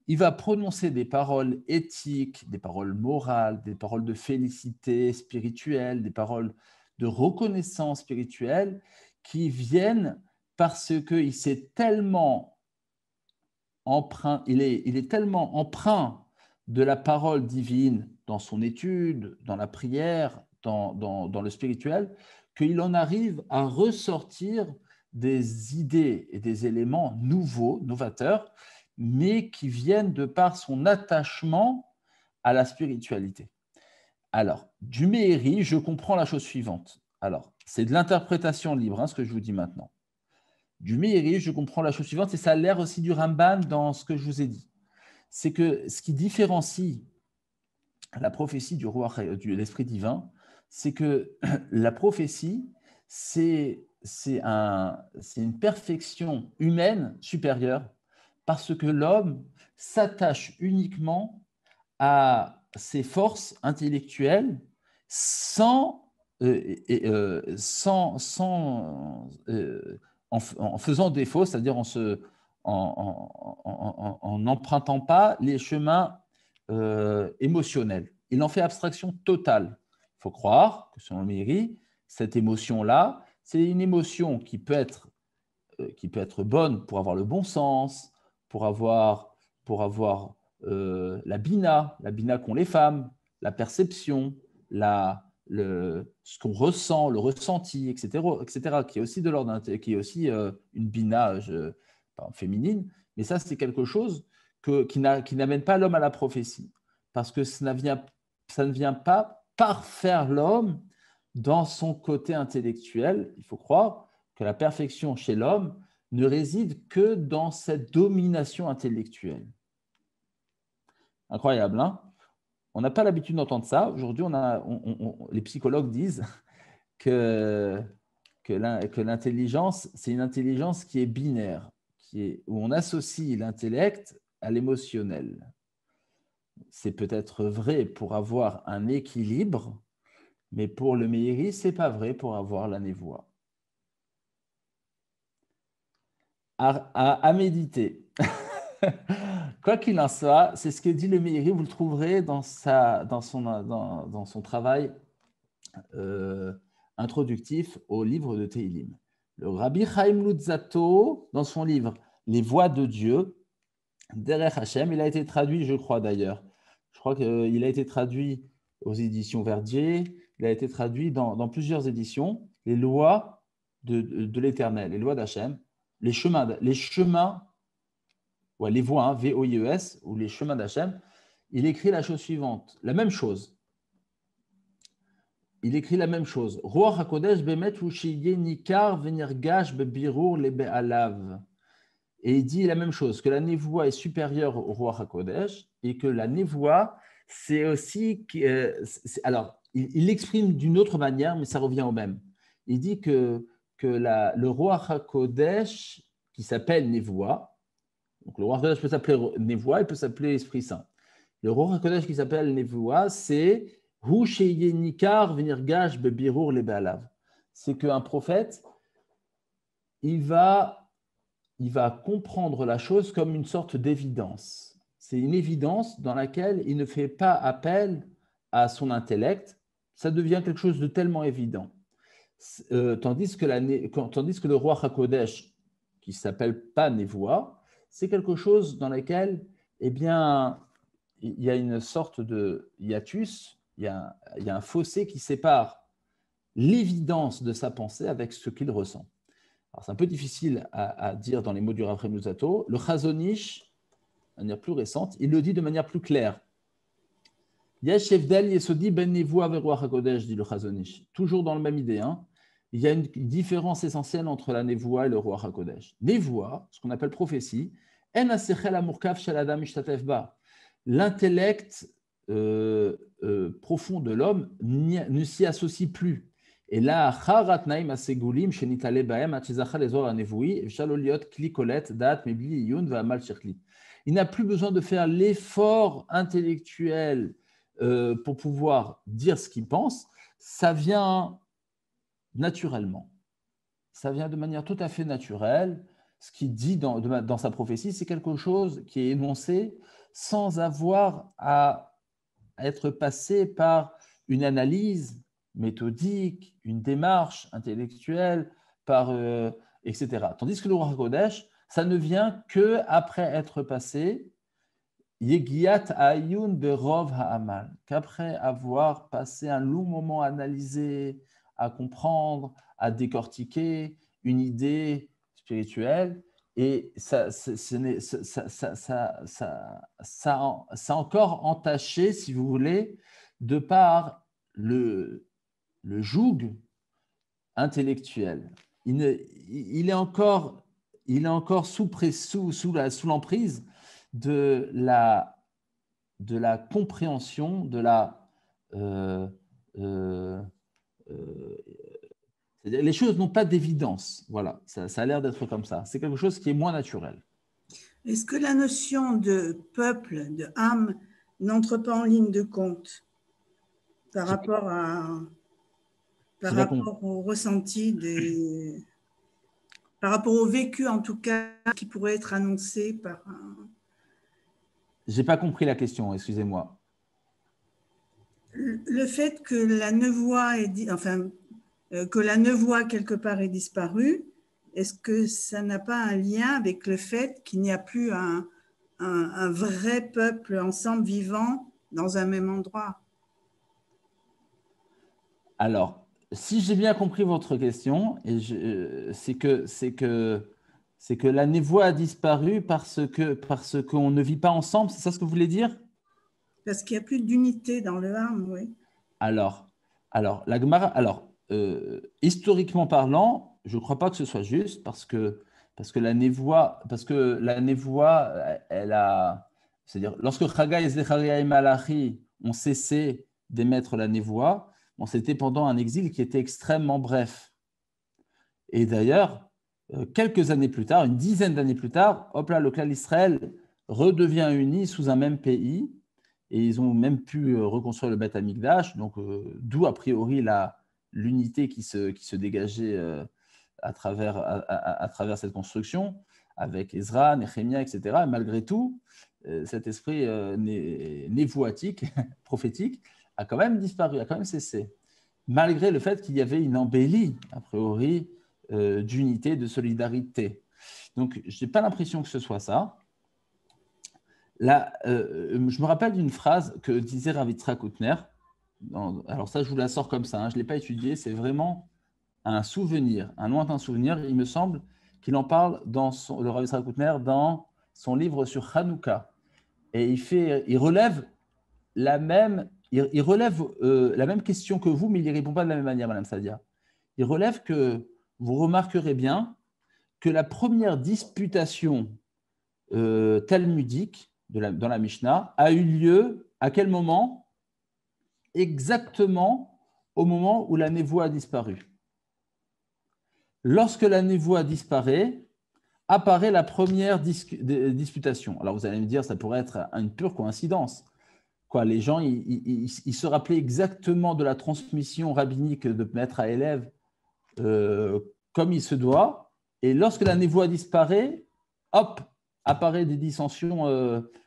il va prononcer des paroles éthiques, des paroles morales, des paroles de félicité spirituelle, des paroles de reconnaissance spirituelle qui viennent parce qu'il s'est tellement empreint, il est tellement empreint de la parole divine dans son étude, dans la prière, dans le spirituel, qu'il en arrive à ressortir des idées et des éléments nouveaux, novateurs, mais qui viennent de par son attachement à la spiritualité. Alors, du Meiri, je comprends la chose suivante. Alors, c'est de l'interprétation libre, hein, ce que je vous dis maintenant. Du Meiri, je comprends la chose suivante, et ça a l'air aussi du Ramban dans ce que je vous ai dit. C'est que ce qui différencie la prophétie du roi, de l'Esprit divin, c'est que la prophétie, c'est une perfection humaine supérieure, parce que l'homme s'attache uniquement à ses forces intellectuelles en faisant défaut, c'est-à-dire en n'empruntant pas les chemins émotionnels. Il en fait abstraction totale. Il faut croire que selon Meiri, cette émotion-là, c'est une émotion qui peut être bonne pour avoir le bon sens, pour avoir la bina qu'ont les femmes, la perception, ce qu'on ressent, le ressenti, etc., qui est aussi de l'ordre, qui est aussi une bina féminine. Mais ça, c'est quelque chose qui n'amène pas l'homme à la prophétie, parce que ça ne vient pas parfaire l'homme dans son côté intellectuel. Il faut croire que la perfection chez l'homme ne réside que dans cette domination intellectuelle. Incroyable, hein? On n'a pas l'habitude d'entendre ça. Aujourd'hui, les psychologues disent que l'intelligence, c'est une intelligence qui est binaire, où on associe l'intellect à l'émotionnel. C'est peut-être vrai pour avoir un équilibre, mais pour le Meiri, ce n'est pas vrai pour avoir la névoie. À méditer. Quoi qu'il en soit, c'est ce que dit le Meiri, vous le trouverez dans son travail introductif au livre de Teilim. Le Rabbi Chaim Luzzatto, dans son livre Les voies de Dieu, Derech Hashem, il a été traduit, je crois d'ailleurs. Je crois qu'il a été traduit aux éditions Verdier, il a été traduit dans plusieurs éditions, les lois de l'Éternel, les lois d'Hachem, les voies, hein, V-O-I-E-S, ou les chemins d'Hachem. Il écrit la chose suivante, la même chose. Il écrit la même chose. Ruach HaKodesh bemet ushiye nikar venirgash bebirur lebe'alav. Et il dit la même chose, que la névoie est supérieure au Ruach HaKodesh et que la névoie, c'est aussi… alors, il l'exprime d'une autre manière, mais ça revient au même. Il dit que le Ruach HaKodesh, qui s'appelle névoie, donc le Ruach HaKodesh peut s'appeler névoie, il peut s'appeler Esprit Saint. Le Ruach HaKodesh qui s'appelle névoie, c'est Hu sheye nikar venirgash bebirur lebe'alav. C'est qu'un prophète, il va comprendre la chose comme une sorte d'évidence. C'est une évidence dans laquelle il ne fait pas appel à son intellect, ça devient quelque chose de tellement évident. Tandis que le roi HaKodesh, qui ne s'appelle pas névoie, c'est quelque chose dans lequel, eh bien, il y a une sorte de hiatus, il y a un fossé qui sépare l'évidence de sa pensée avec ce qu'il ressent. Alors, c'est un peu difficile à dire dans les mots du Rav Luzzatto. Le Chazon Ish, de manière plus récente, il le dit de manière plus claire. Yesh Evdel Yesodi Ben Nevoa Veruach HaKodesh, dit le Chazon Ish. Toujours dans la même idée. Il y a une différence essentielle entre la Nevoa et le Ruach HaKodesh. Nevoa, ce qu'on appelle prophétie, En HaSechel HaMurkav Shel Adam Mishtatef Ba. L'intellect profond de l'homme ne s'y associe plus. Et là, Charatnaim Asegulim Shenitale Baem Achizachal Ezor Anevoui Shaloliot Klikolet Dat Mebli Yun Vamal Shirkli. Il n'a plus besoin de faire l'effort intellectuel pour pouvoir dire ce qu'il pense. Ça vient naturellement. Ça vient de manière tout à fait naturelle. Ce qu'il dit dans sa prophétie, c'est quelque chose qui est énoncé sans avoir à être passé par une analyse méthodique, une démarche intellectuelle, etc. Tandis que le Ruach HaKodesh, ça ne vient qu'après être passé, Yegiat Ayun Berov Ha'amal, qu'après avoir passé un long moment à analyser, à comprendre, à décortiquer une idée spirituelle, et ça a encore entaché, si vous voulez, de par le joug intellectuel. Il est encore sous l'emprise de la compréhension, les choses n'ont pas d'évidence. Voilà, ça a l'air d'être comme ça. C'est quelque chose qui est moins naturel. Est-ce que la notion de peuple, de âme, n'entre pas en ligne de compte par rapport au ressenti par rapport au vécu, en tout cas, qui pourrait être annoncé par un... Je n'ai pas compris la question, excusez-moi. Le fait que la nevoie quelque part ait disparu, est-ce que ça n'a pas un lien avec le fait qu'il n'y a plus un vrai peuple ensemble vivant dans un même endroit? Alors, si j'ai bien compris votre question, c'est que la névoie a disparu parce qu'on ne vit pas ensemble, c'est ça ce que vous voulez dire? Parce qu'il n'y a plus d'unité dans le âme, oui. Alors, la Gemara, historiquement parlant, je ne crois pas que ce soit juste parce que la névoie, c'est-à-dire lorsque Chagai et Zecharia et Malachi ont cessé d'émettre la névoie, c'était pendant un exil qui était extrêmement bref. Et d'ailleurs, quelques années plus tard, une dizaine d'années plus tard, hop là, le clan d'Israël redevient uni sous un même pays. Et ils ont même pu reconstruire le Beth Amikdash, donc d'où a priori l'unité qui se dégageait à travers cette construction, avec Ezra, Néhémia, etc. Et malgré tout, cet esprit névoatique, prophétique, a quand même disparu, a quand même cessé, malgré le fait qu'il y avait une embellie, a priori, d'unité, de solidarité. Donc, je n'ai pas l'impression que ce soit ça. Là, je me rappelle d'une phrase que disait Rav Yitzhak Hutner. Alors ça, je vous la sors comme ça, je ne l'ai pas étudié, c'est vraiment un souvenir, un lointain souvenir. Il me semble qu'il en parle le Rav Yitzhak Hutner dans son livre sur Hanouka. Et il relève la même question que vous, mais il n'y répond pas de la même manière, Madame Sadia. Il relève que vous remarquerez bien que la première disputation talmudique dans la Mishnah a eu lieu à quel moment? Exactement au moment où la névoie a disparu. Lorsque la névoie disparaît, apparaît la première disputation. Alors vous allez me dire, ça pourrait être une pure coïncidence. Les gens, ils se rappelaient exactement de la transmission rabbinique de maître à élève comme il se doit, et lorsque la névoie disparaît, hop, apparaît des dissensions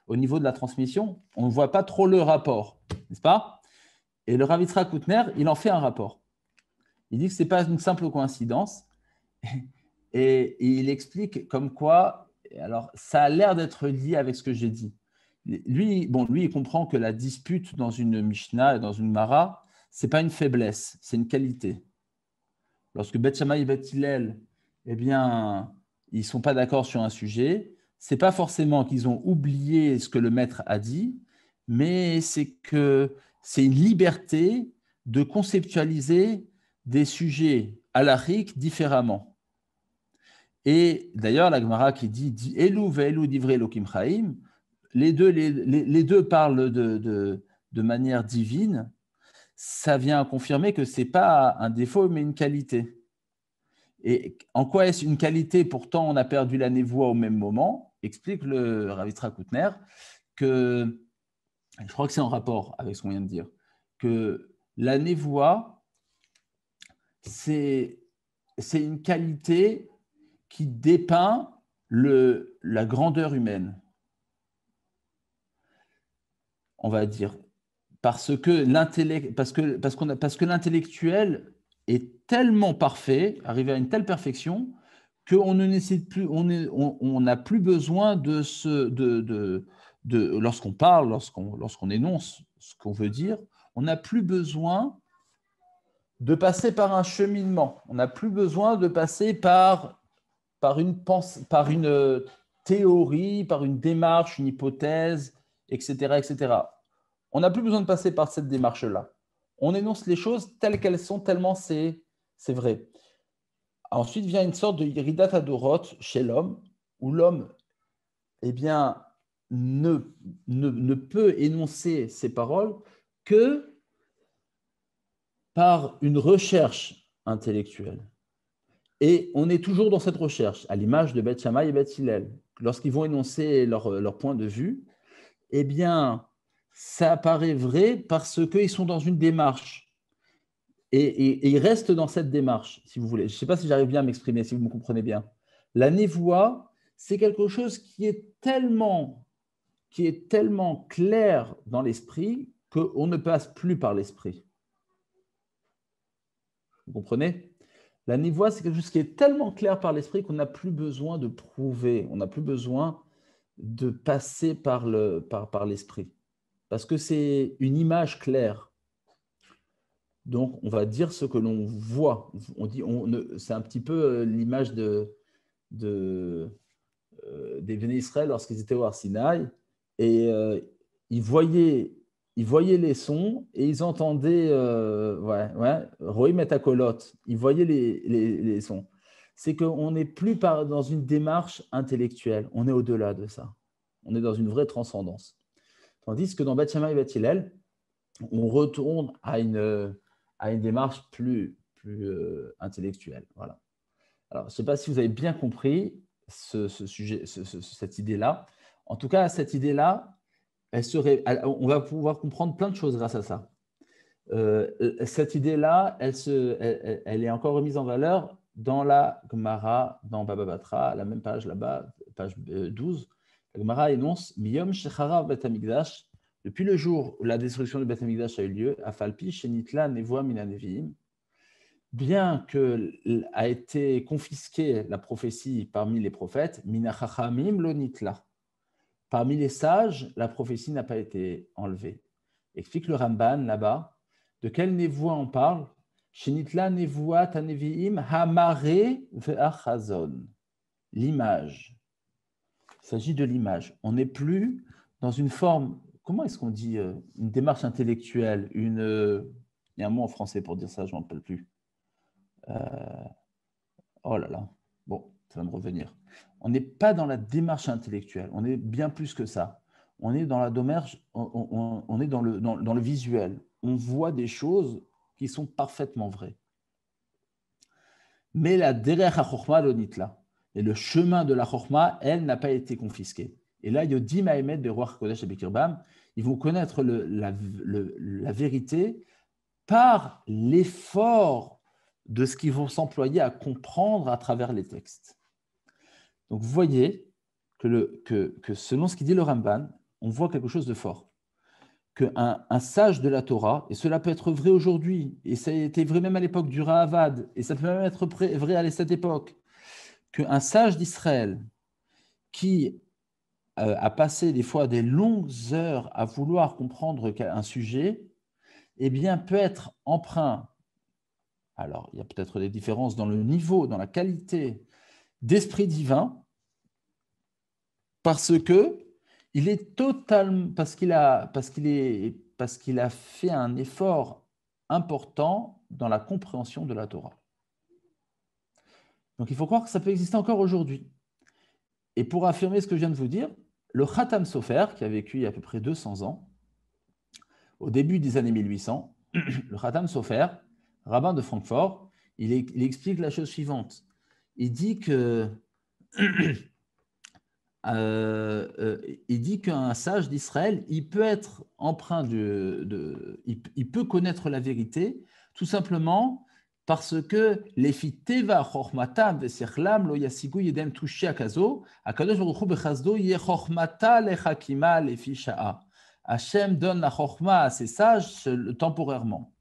au niveau de la transmission. On ne voit pas trop le rapport, n'est-ce pas? Et le Rav Yitzhak Hutner, il en fait un rapport. Il dit que ce n'est pas une simple coïncidence. Et il explique comme quoi, alors ça a l'air d'être lié avec ce que j'ai dit. Lui, il comprend que la dispute dans une Mishnah et dans une Mara, ce n'est pas une faiblesse, c'est une qualité. lorsque Beth Shammai et Beth Hillel, eh bien, ils ne sont pas d'accord sur un sujet, ce n'est pas forcément qu'ils ont oublié ce que le maître a dit, mais c'est que c'est une liberté de conceptualiser des sujets halachiques différemment. Et d'ailleurs, la Gemara qui dit « Elu ve'elu divrei Elokim chaim », les deux parlent de manière divine, ça vient confirmer que ce n'est pas un défaut, mais une qualité. Et en quoi est-ce une qualité? Pourtant, on a perdu la névoie au même moment. Explique le Rav Yitzhak Koutner que, je crois que c'est en rapport avec ce qu'on vient de dire, que la névoie, c'est une qualité qui dépeint la grandeur humaine, on va dire. Parce que l'intellectuel est tellement parfait, arrivé à une telle perfection, qu'on ne nécessite plus, on n'a plus besoin lorsqu'on parle, lorsqu'on énonce ce qu'on veut dire, on n'a plus besoin de passer par un cheminement. On n'a plus besoin de passer par une théorie, par une démarche, une hypothèse, etc., etc. On n'a plus besoin de passer par cette démarche-là. On énonce les choses telles qu'elles sont, tellement c'est vrai. Ensuite vient une sorte de Yeridat Adorot chez l'homme, où l'homme eh bien, ne peut énoncer ses paroles que par une recherche intellectuelle. Et on est toujours dans cette recherche, à l'image de Beth Shammai et Beth Hillel. Lorsqu'ils vont énoncer leur point de vue, eh bien, ça apparaît vrai parce qu'ils sont dans une démarche. Et ils restent dans cette démarche, si vous voulez. Je ne sais pas si j'arrive bien à m'exprimer, si vous me comprenez bien. La névoie, c'est quelque chose qui est tellement clair dans l'esprit qu'on ne passe plus par l'esprit. Vous comprenez? La névoie, c'est quelque chose qui est tellement clair par l'esprit qu'on n'a plus besoin de prouver, on n'a plus besoin de passer par l'esprit. Parce que c'est une image claire. Donc, on va dire ce que l'on voit. C'est un petit peu l'image des Béné Israël lorsqu'ils étaient au Har Sinaï. Et ils voyaient les sons et ils entendaient Rohim et Akolot. Ils voyaient les sons. C'est qu'on n'est plus dans une démarche intellectuelle. On est au-delà de ça. On est dans une vraie transcendance. Tandis que dans Beth Shammai et Beth Hillel, on retourne à une démarche plus intellectuelle. Voilà. Alors, je ne sais pas si vous avez bien compris ce sujet, cette idée-là. En tout cas, cette idée-là, on va pouvoir comprendre plein de choses grâce à ça. Cette idée-là, elle est encore remise en valeur dans la Gemara, dans Baba Batra, la même page là-bas, page 12. La Gemara énonce « Miyom shecharav bet hamikdash » depuis le jour où la destruction du Beth Amikdash a eu lieu, Afalpi shenitla nevoa mina neviim, bien que a été confisquée la prophétie parmi les prophètes, mina chachamim lo nitla. Parmi les sages, la prophétie n'a pas été enlevée. Explique le Ramban là-bas. De quelle névoie on parle? Shenitla nevoa taneviim hamare ve'achazon. L'image. Il s'agit de l'image. On n'est plus dans une forme. Comment est-ce qu'on dit une démarche intellectuelle, il y a un mot en français pour dire ça, je ne m'en rappelle plus. Oh là là, bon, ça va me revenir. On n'est pas dans la démarche intellectuelle, on est bien plus que ça. On est dans la démarche, on est dans le visuel. On voit des choses qui sont parfaitement vraies. Mais la derech ha-chokhma lo nitla, et le chemin de la chokhma, elle n'a pas été confisquée. Et là, Yodim Haemet Beruach Kodesh et Bekirbam, ils vont connaître la vérité par l'effort de ce qu'ils vont s'employer à comprendre à travers les textes. Donc, vous voyez que selon ce qu'il dit le Ramban, on voit quelque chose de fort. Qu'un sage de la Torah, et cela peut être vrai aujourd'hui, et ça a été vrai même à l'époque du Ra'avad, et ça peut même être vrai à cette époque, qu'un sage d'Israël qui à passer des fois des longues heures à vouloir comprendre un sujet, eh bien, peut être empreint Alors, il y a peut-être des différences dans le niveau, dans la qualité d'esprit divin, parce que il est totalement, parce qu'il a fait un effort important dans la compréhension de la Torah. Donc, il faut croire que ça peut exister encore aujourd'hui. Et pour affirmer ce que je viens de vous dire, le Khatam Sofer, qui a vécu il y a à peu près 200 ans, au début des années 1800, le Khatam Sofer, rabbin de Francfort, il explique la chose suivante. Il dit que il dit qu'un sage d'Israël, il peut être empreint il peut connaître la vérité, tout simplement parce que les teva chormata v'sechlam lo yasigu yedem tushi akazo, akadosh baruch hu bechazdo ye chormata lechakima lefi sha'a. Hachem donne la chorma à ses sages temporairement.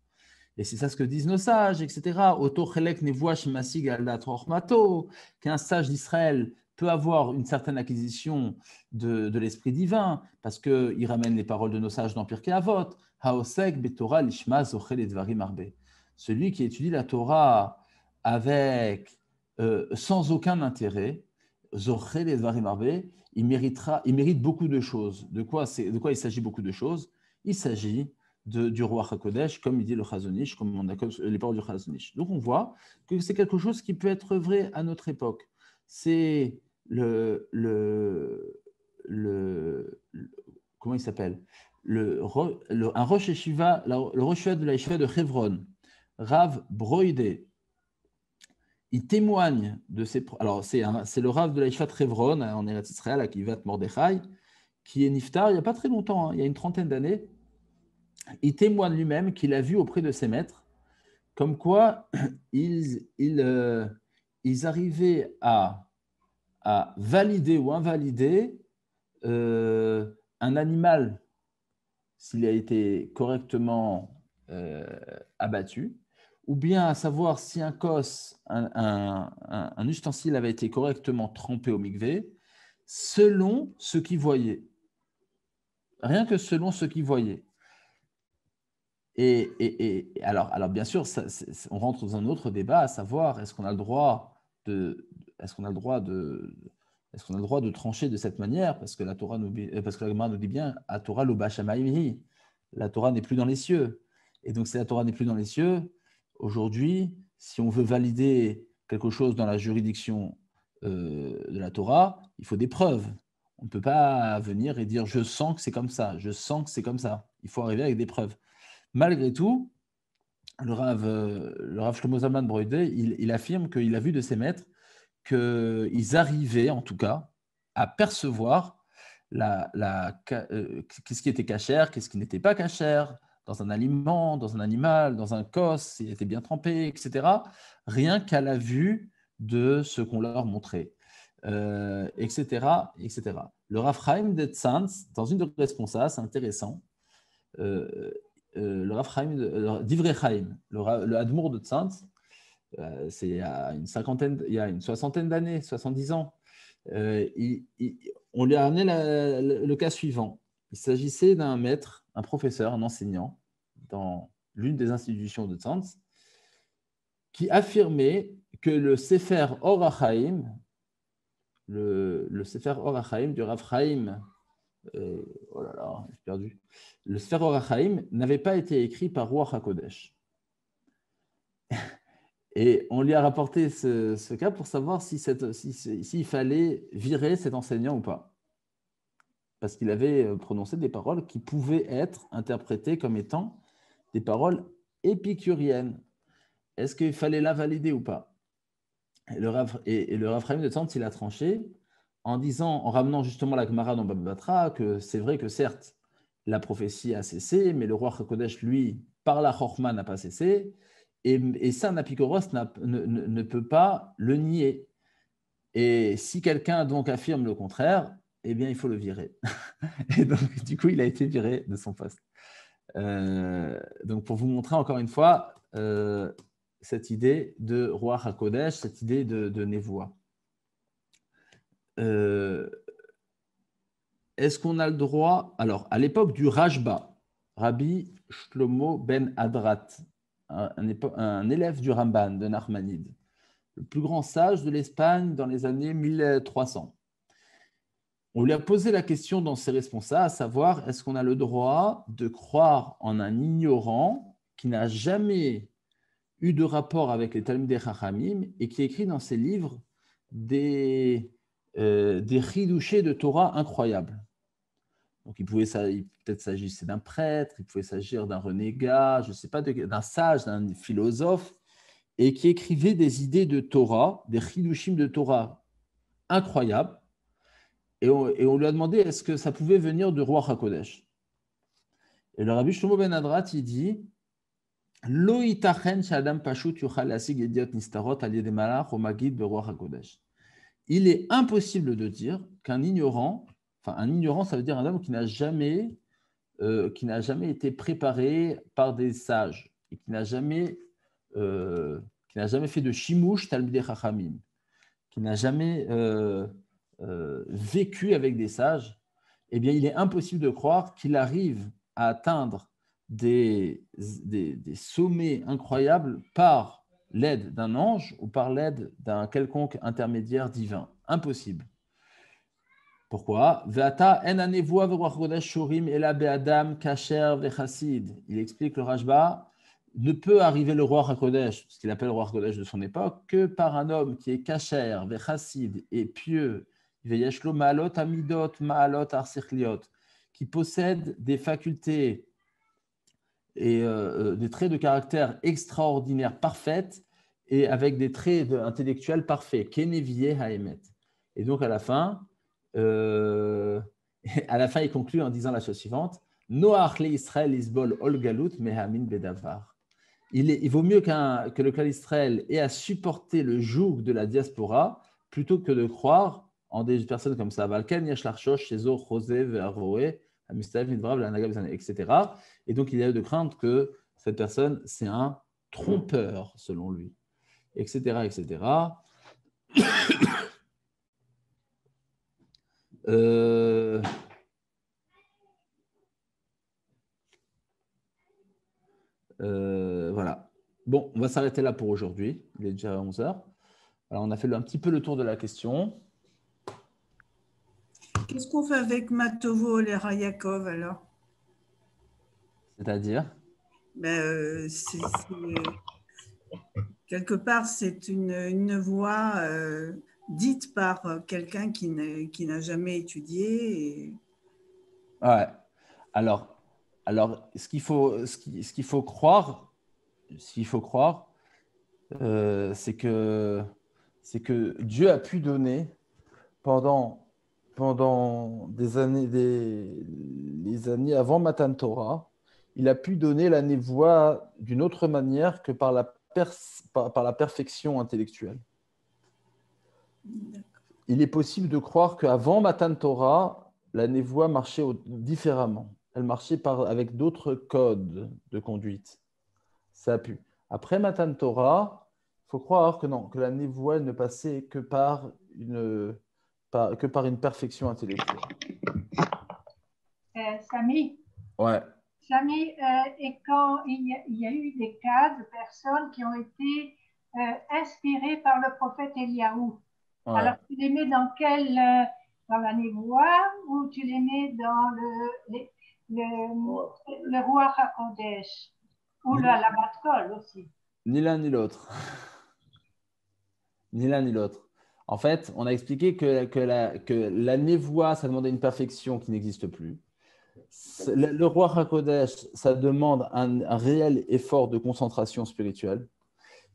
Et c'est ça ce que disent nos sages, etc. Oto chelek nevoa shemasig aldat chormato, qu'un sage d'Israël peut avoir une certaine acquisition de l'esprit divin, parce qu'il ramène les paroles de nos sages dans Pirkei Avot, Haosek betorah lishma zochel et dvarim arbe. Celui qui étudie la Torah avec, sans aucun intérêt, zochel et dvarim arbe, il mérite beaucoup de choses. De quoi il s'agit beaucoup de choses? Il s'agit du roi HaKodesh, comme il dit le Chazon Ish, comme on a les paroles du Chazon Ish. Donc on voit que c'est quelque chose qui peut être vrai à notre époque. C'est comment il s'appelle, un Rosh Yeshiva, le Rosh Yeshiva de la Yeshiva de Hebron, Rav Broide. Il témoigne de ses. Alors c'est le Rav de la Yeshiva de Hebron en Eretz Israël, à Kivat Mordechai, qui est niftar il n'y a pas très longtemps, il y a une trentaine d'années. Il témoigne lui-même qu'il a vu auprès de ses maîtres, comme quoi ils arrivaient à valider ou invalider un animal s'il a été correctement abattu, ou bien à savoir si un kos, un ustensile avait été correctement trempé au mikvé, selon ce qu'il voyait. Rien que selon ce qu'il voyait. Et alors, bien sûr, on rentre dans un autre débat, à savoir, est-ce qu'on a le droit de trancher de cette manière, parce que la Gemara nous dit bien, à Torah lo bashamayim, la Torah n'est plus dans les cieux. Et donc, si la Torah n'est plus dans les cieux, aujourd'hui, si on veut valider quelque chose dans la juridiction de la Torah, il faut des preuves. On ne peut pas venir et dire « je sens que c'est comme ça, je sens que c'est comme ça ». Il faut arriver avec des preuves. Malgré tout, le Rav Shlomo Zalman Broide, il affirme qu'il a vu de ses maîtres qu'ils arrivaient, en tout cas, à percevoir qu'est-ce qui était cachère, qu'est-ce qui n'était pas cachère, dans un aliment, dans un animal, dans un kos, s'il était bien trempé, etc., rien qu'à la vue de ce qu'on leur montrait, etc., etc. Le Rav Chaim de Tzantz, dans une de ses responsables, c'est intéressant, le Rav Chaim, d'Ivrei Chaim, le Admour de Tzantz, c'est il y a une soixantaine d'années, 70 ans, on lui a amené le cas suivant. Il s'agissait d'un maître, un professeur, un enseignant dans l'une des institutions de Tzantz, qui affirmait que le Sefer Or HaChaim, le Sefer Or HaChaim du Rav Chaim, oh là là, j'ai perdu. Le Sefer Or HaChaim n'avait pas été écrit par Ruach HaKodesh. Et on lui a rapporté ce cas pour savoir s'il fallait virer cet enseignant ou pas. Parce qu'il avait prononcé des paroles qui pouvaient être interprétées comme étant des paroles épicuriennes. Est-ce qu'il fallait l'invalider ou pas? Et le Rav Chaim de Tzantz, il a tranché en ramenant justement la Gemara dans Baba Batra, que c'est vrai que certes, la prophétie a cessé, mais le roi HaKodesh, lui, par la Chorma, n'a pas cessé. Et ça, un apikoros ne peut pas le nier. Et si quelqu'un donc affirme le contraire, eh bien, il faut le virer. Et donc, du coup, il a été viré de son poste. Donc, pour vous montrer encore une fois cette idée de roi HaKodesh, cette idée de Nevoa. Est-ce qu'on a le droit? Alors, à l'époque du Rashba, Rabbi Shlomo ben Adrat, un élève du Ramban, de Nachmanide, le plus grand sage de l'Espagne dans les années 1300. On lui a posé la question dans ses responsables, à savoir, est-ce qu'on a le droit de croire en un ignorant qui n'a jamais eu de rapport avec les Talmidei Chachamim et qui écrit dans ses livres des chidouchés de Torah incroyables. Donc, peut-être s'agissait d'un prêtre, il pouvait s'agir d'un renégat, je ne sais pas, d'un sage, d'un philosophe, et qui écrivait des idées de Torah, des chidushim de Torah incroyables. Et on lui a demandé est-ce que ça pouvait venir du roi HaKodesh. Et le Rabbi Shlomo ben Adrat, il dit Lo itachen sh'adam pashut yuchal lasig yediot nistarot al yedei malach o magid beruach HaKodesh. Il est impossible de dire qu'un ignorant, un ignorant, ça veut dire un homme qui n'a jamais été préparé par des sages et qui n'a jamais fait de shimouch talmidei chachamim, qui n'a jamais vécu avec des sages, eh bien, il est impossible de croire qu'il arrive à atteindre des sommets incroyables par l'aide d'un ange ou par l'aide d'un quelconque intermédiaire divin. Impossible. Pourquoi ? Il explique le Rashba, ne peut arriver le roi HaKodesh, ce qu'il appelle le roi HaKodesh de son époque, que par un homme qui est kasher, vechassid et pieux, qui possède des facultés et des traits de caractère extraordinaires, parfaites, et avec des traits intellectuels parfaits. Et donc à la fin, il conclut en disant la chose suivante Noach le Israël isbol ol galut mehamin bedavar. Il vaut mieux que le clan d'Israël ait à supporter le joug de la diaspora plutôt que de croire en des personnes comme ça. Etc. Et donc il y a de craindre que cette personne, c'est un trompeur, selon lui, etc. etc. Voilà. Bon, on va s'arrêter là pour aujourd'hui. Il est déjà 11h. Alors, on a fait un petit peu le tour de la question. Qu'est-ce qu'on fait avec Matovo et Yaakov alors? C'est-à-dire quelque part, c'est une voix dite par quelqu'un qui n'a jamais étudié. Ouais. Alors, ce qu'il faut croire, c'est que Dieu a pu donner pendant des années, les années avant Matan Torah, il a pu donner la névoie d'une autre manière que par la perfection intellectuelle. Il est possible de croire qu'avant Matan Torah, la névoie marchait différemment. Elle marchait avec d'autres codes de conduite. Ça a pu. Après Matan Torah, il faut croire que non, que la névoie ne passait que par une perfection intellectuelle. Samy. Ouais. Samy, et quand il y a eu des cas de personnes qui ont été inspirées par le prophète Eliaou. Ouais. Alors, tu les mets dans la névoie ou tu les mets dans le roi HaKodesh ou la Bat-Kol aussi? Ni l'un ni l'autre. Ni l'un ni l'autre. En fait, on a expliqué que la névoie, ça demandait une perfection qui n'existe plus. Le roi HaKodesh, ça demande un réel effort de concentration spirituelle.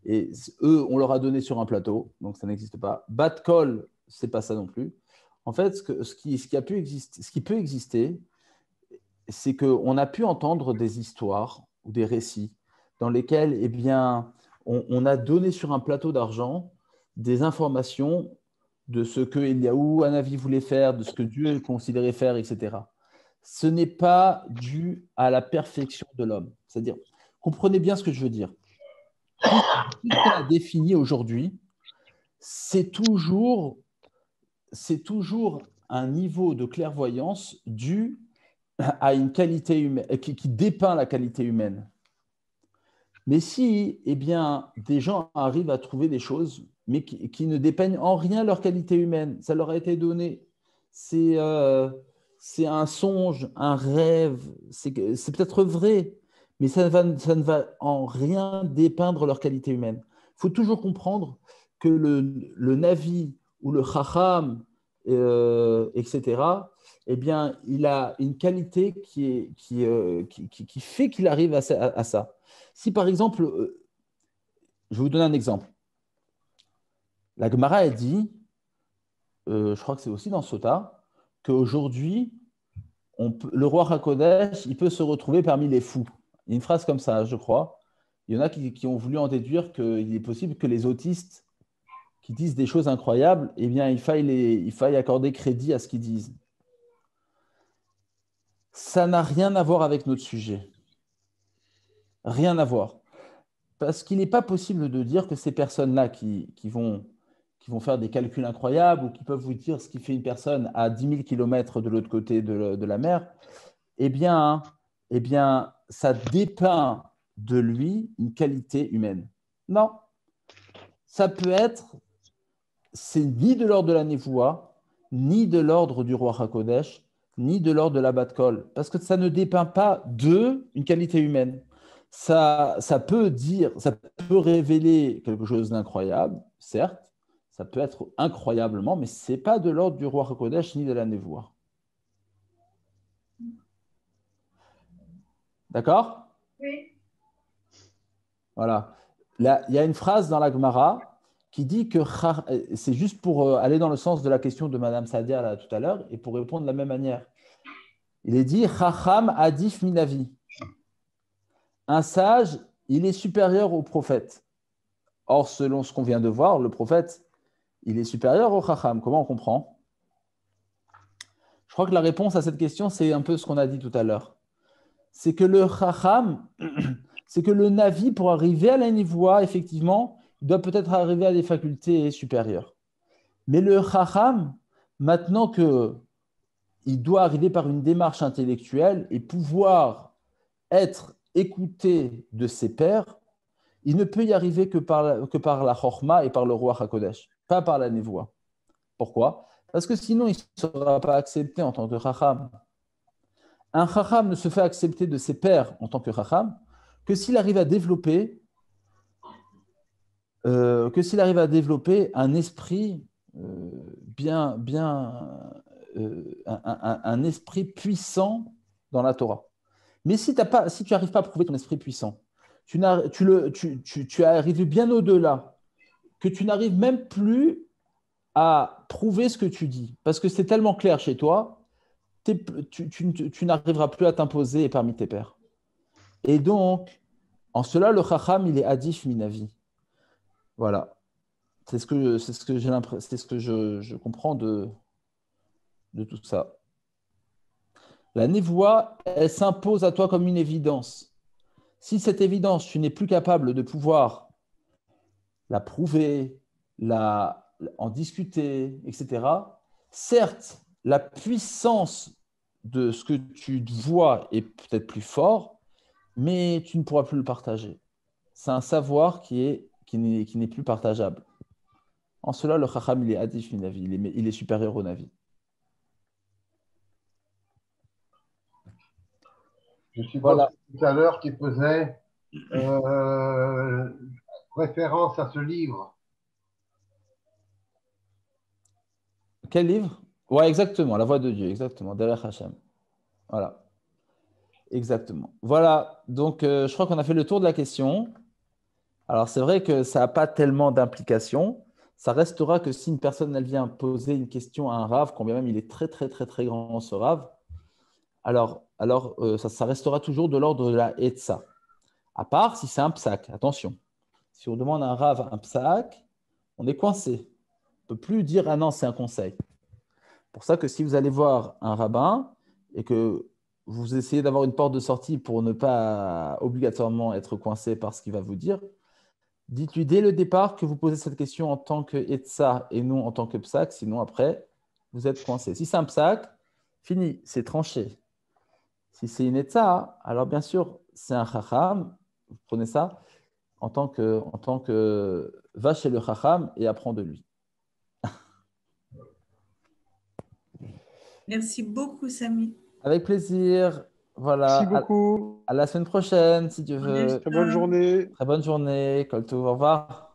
Et eux, on leur a donné sur un plateau, donc ça n'existe pas. Bat-Kol, ce n'est pas ça non plus. En fait, ce qui peut exister, c'est qu'on a pu entendre des histoires ou des récits dans lesquels eh bien, on a donné sur un plateau d'argent des informations de ce que Eliaou Hanavi voulait faire, de ce que Dieu considérait faire, etc. Ce n'est pas dû à la perfection de l'homme. C'est-à-dire, comprenez bien ce que je veux dire. Tout ce qu'on a défini aujourd'hui, c'est toujours un niveau de clairvoyance dû à une qualité humaine, qui dépeint la qualité humaine. Mais si, eh bien, des gens arrivent à trouver des choses, mais qui ne dépeignent en rien leur qualité humaine, ça leur a été donné. C'est un songe, un rêve, c'est peut-être vrai, mais ça ne va en rien dépeindre leur qualité humaine. Il faut toujours comprendre que le Navi ou le Chacham, etc., eh bien, il a une qualité qui fait qu'il arrive à ça. Si par exemple, je vais vous donner un exemple. La Gemara a dit, je crois que c'est aussi dans Sota, qu'aujourd'hui, le roi Hakodesh, il peut se retrouver parmi les fous. Il y a une phrase comme ça, je crois. Il y en a qui ont voulu en déduire qu'il est possible que les autistes qui disent des choses incroyables, eh bien, il faille accorder crédit à ce qu'ils disent. Ça n'a rien à voir avec notre sujet. Rien à voir. Parce qu'il n'est pas possible de dire que ces personnes-là qui vont faire des calculs incroyables ou qui peuvent vous dire ce qui fait une personne à 10 000 km de l'autre côté de la mer, eh bien, ça dépeint de lui une qualité humaine. Non. Ça peut être, c'est ni de l'ordre de la Névoua, ni de l'ordre du roi Hakodesh, ni de l'ordre de la Bat-Kol, parce que ça ne dépeint pas une qualité humaine. Ça peut révéler quelque chose d'incroyable, certes, ça peut être incroyablement, mais ce n'est pas de l'ordre du roi Hakodesh ni de la Névoua. D'accord? Oui. Voilà. Là, il y a une phrase dans la Gemara qui dit que c'est juste pour aller dans le sens de la question de Madame Sadia là, tout à l'heure et pour répondre de la même manière. Il est dit Chacham adif minavi. Un sage, il est supérieur au prophète. Or, selon ce qu'on vient de voir, le prophète, il est supérieur au Chacham. Comment on comprend? Je crois que la réponse à cette question, c'est un peu ce qu'on a dit tout à l'heure. C'est que le Chacham, c'est que le Navi, pour arriver à la Nivoua, effectivement, il doit peut-être arriver à des facultés supérieures. Mais le Chacham, maintenant qu'il doit arriver par une démarche intellectuelle et pouvoir être écouté de ses pairs, il ne peut y arriver que par la Chorma et par le roi HaKodesh, pas par la Nivoua. Pourquoi? Parce que sinon, il ne sera pas accepté en tant que Chacham. Un Chacham ne se fait accepter de ses pairs en tant que Chacham que s'il arrive à développer un esprit un esprit puissant dans la Torah. Mais si tu n'arrives pas à prouver ton esprit puissant, tu arrives bien au-delà, que tu n'arrives même plus à prouver ce que tu dis, parce que c'est tellement clair chez toi, tu n'arriveras plus à t'imposer parmi tes pairs. Et donc, en cela, le Chacham, il est adif minavi. Voilà. C'est ce que je comprends de tout ça. La névoie, elle s'impose à toi comme une évidence. Si cette évidence, tu n'es plus capable de pouvoir la prouver, en discuter, etc., certes, la puissance de ce que tu vois est peut-être plus fort, mais tu ne pourras plus le partager. C'est un savoir qui n'est plus partageable. En cela, le Chacham, il est adif minavi, il est supérieur au Navi. Je suppose tout à l'heure qu'il faisait référence à ce livre. Quel livre? Ouais, exactement, La Voix de Dieu, exactement, Derech Hashem. Voilà. Exactement. Voilà, donc je crois qu'on a fait le tour de la question. Alors, c'est vrai que ça n'a pas tellement d'implications. Ça restera que si une personne elle vient poser une question à un rave, quand bien même il est très, très, très, très grand, ce rave, alors ça restera toujours de l'ordre de la Etza. À part si c'est un psak, attention. Si on demande à un rave un psak, on est coincé. On ne peut plus dire « Ah non, c'est un conseil ». Pour ça que si vous allez voir un rabbin et que vous essayez d'avoir une porte de sortie pour ne pas obligatoirement être coincé par ce qu'il va vous dire, dites-lui dès le départ que vous posez cette question en tant que Etza et non en tant que psak, sinon après, vous êtes coincé. Si c'est un psak, fini, c'est tranché. Si c'est une Etza, alors bien sûr, c'est un chacham, vous prenez ça. en tant que va chez le Chacham et apprends de lui. Merci beaucoup, Samy. Avec plaisir. Voilà. Merci beaucoup. À la semaine prochaine, si Dieu veut. Très bonne journée. Très bonne journée. Kol tov, au revoir.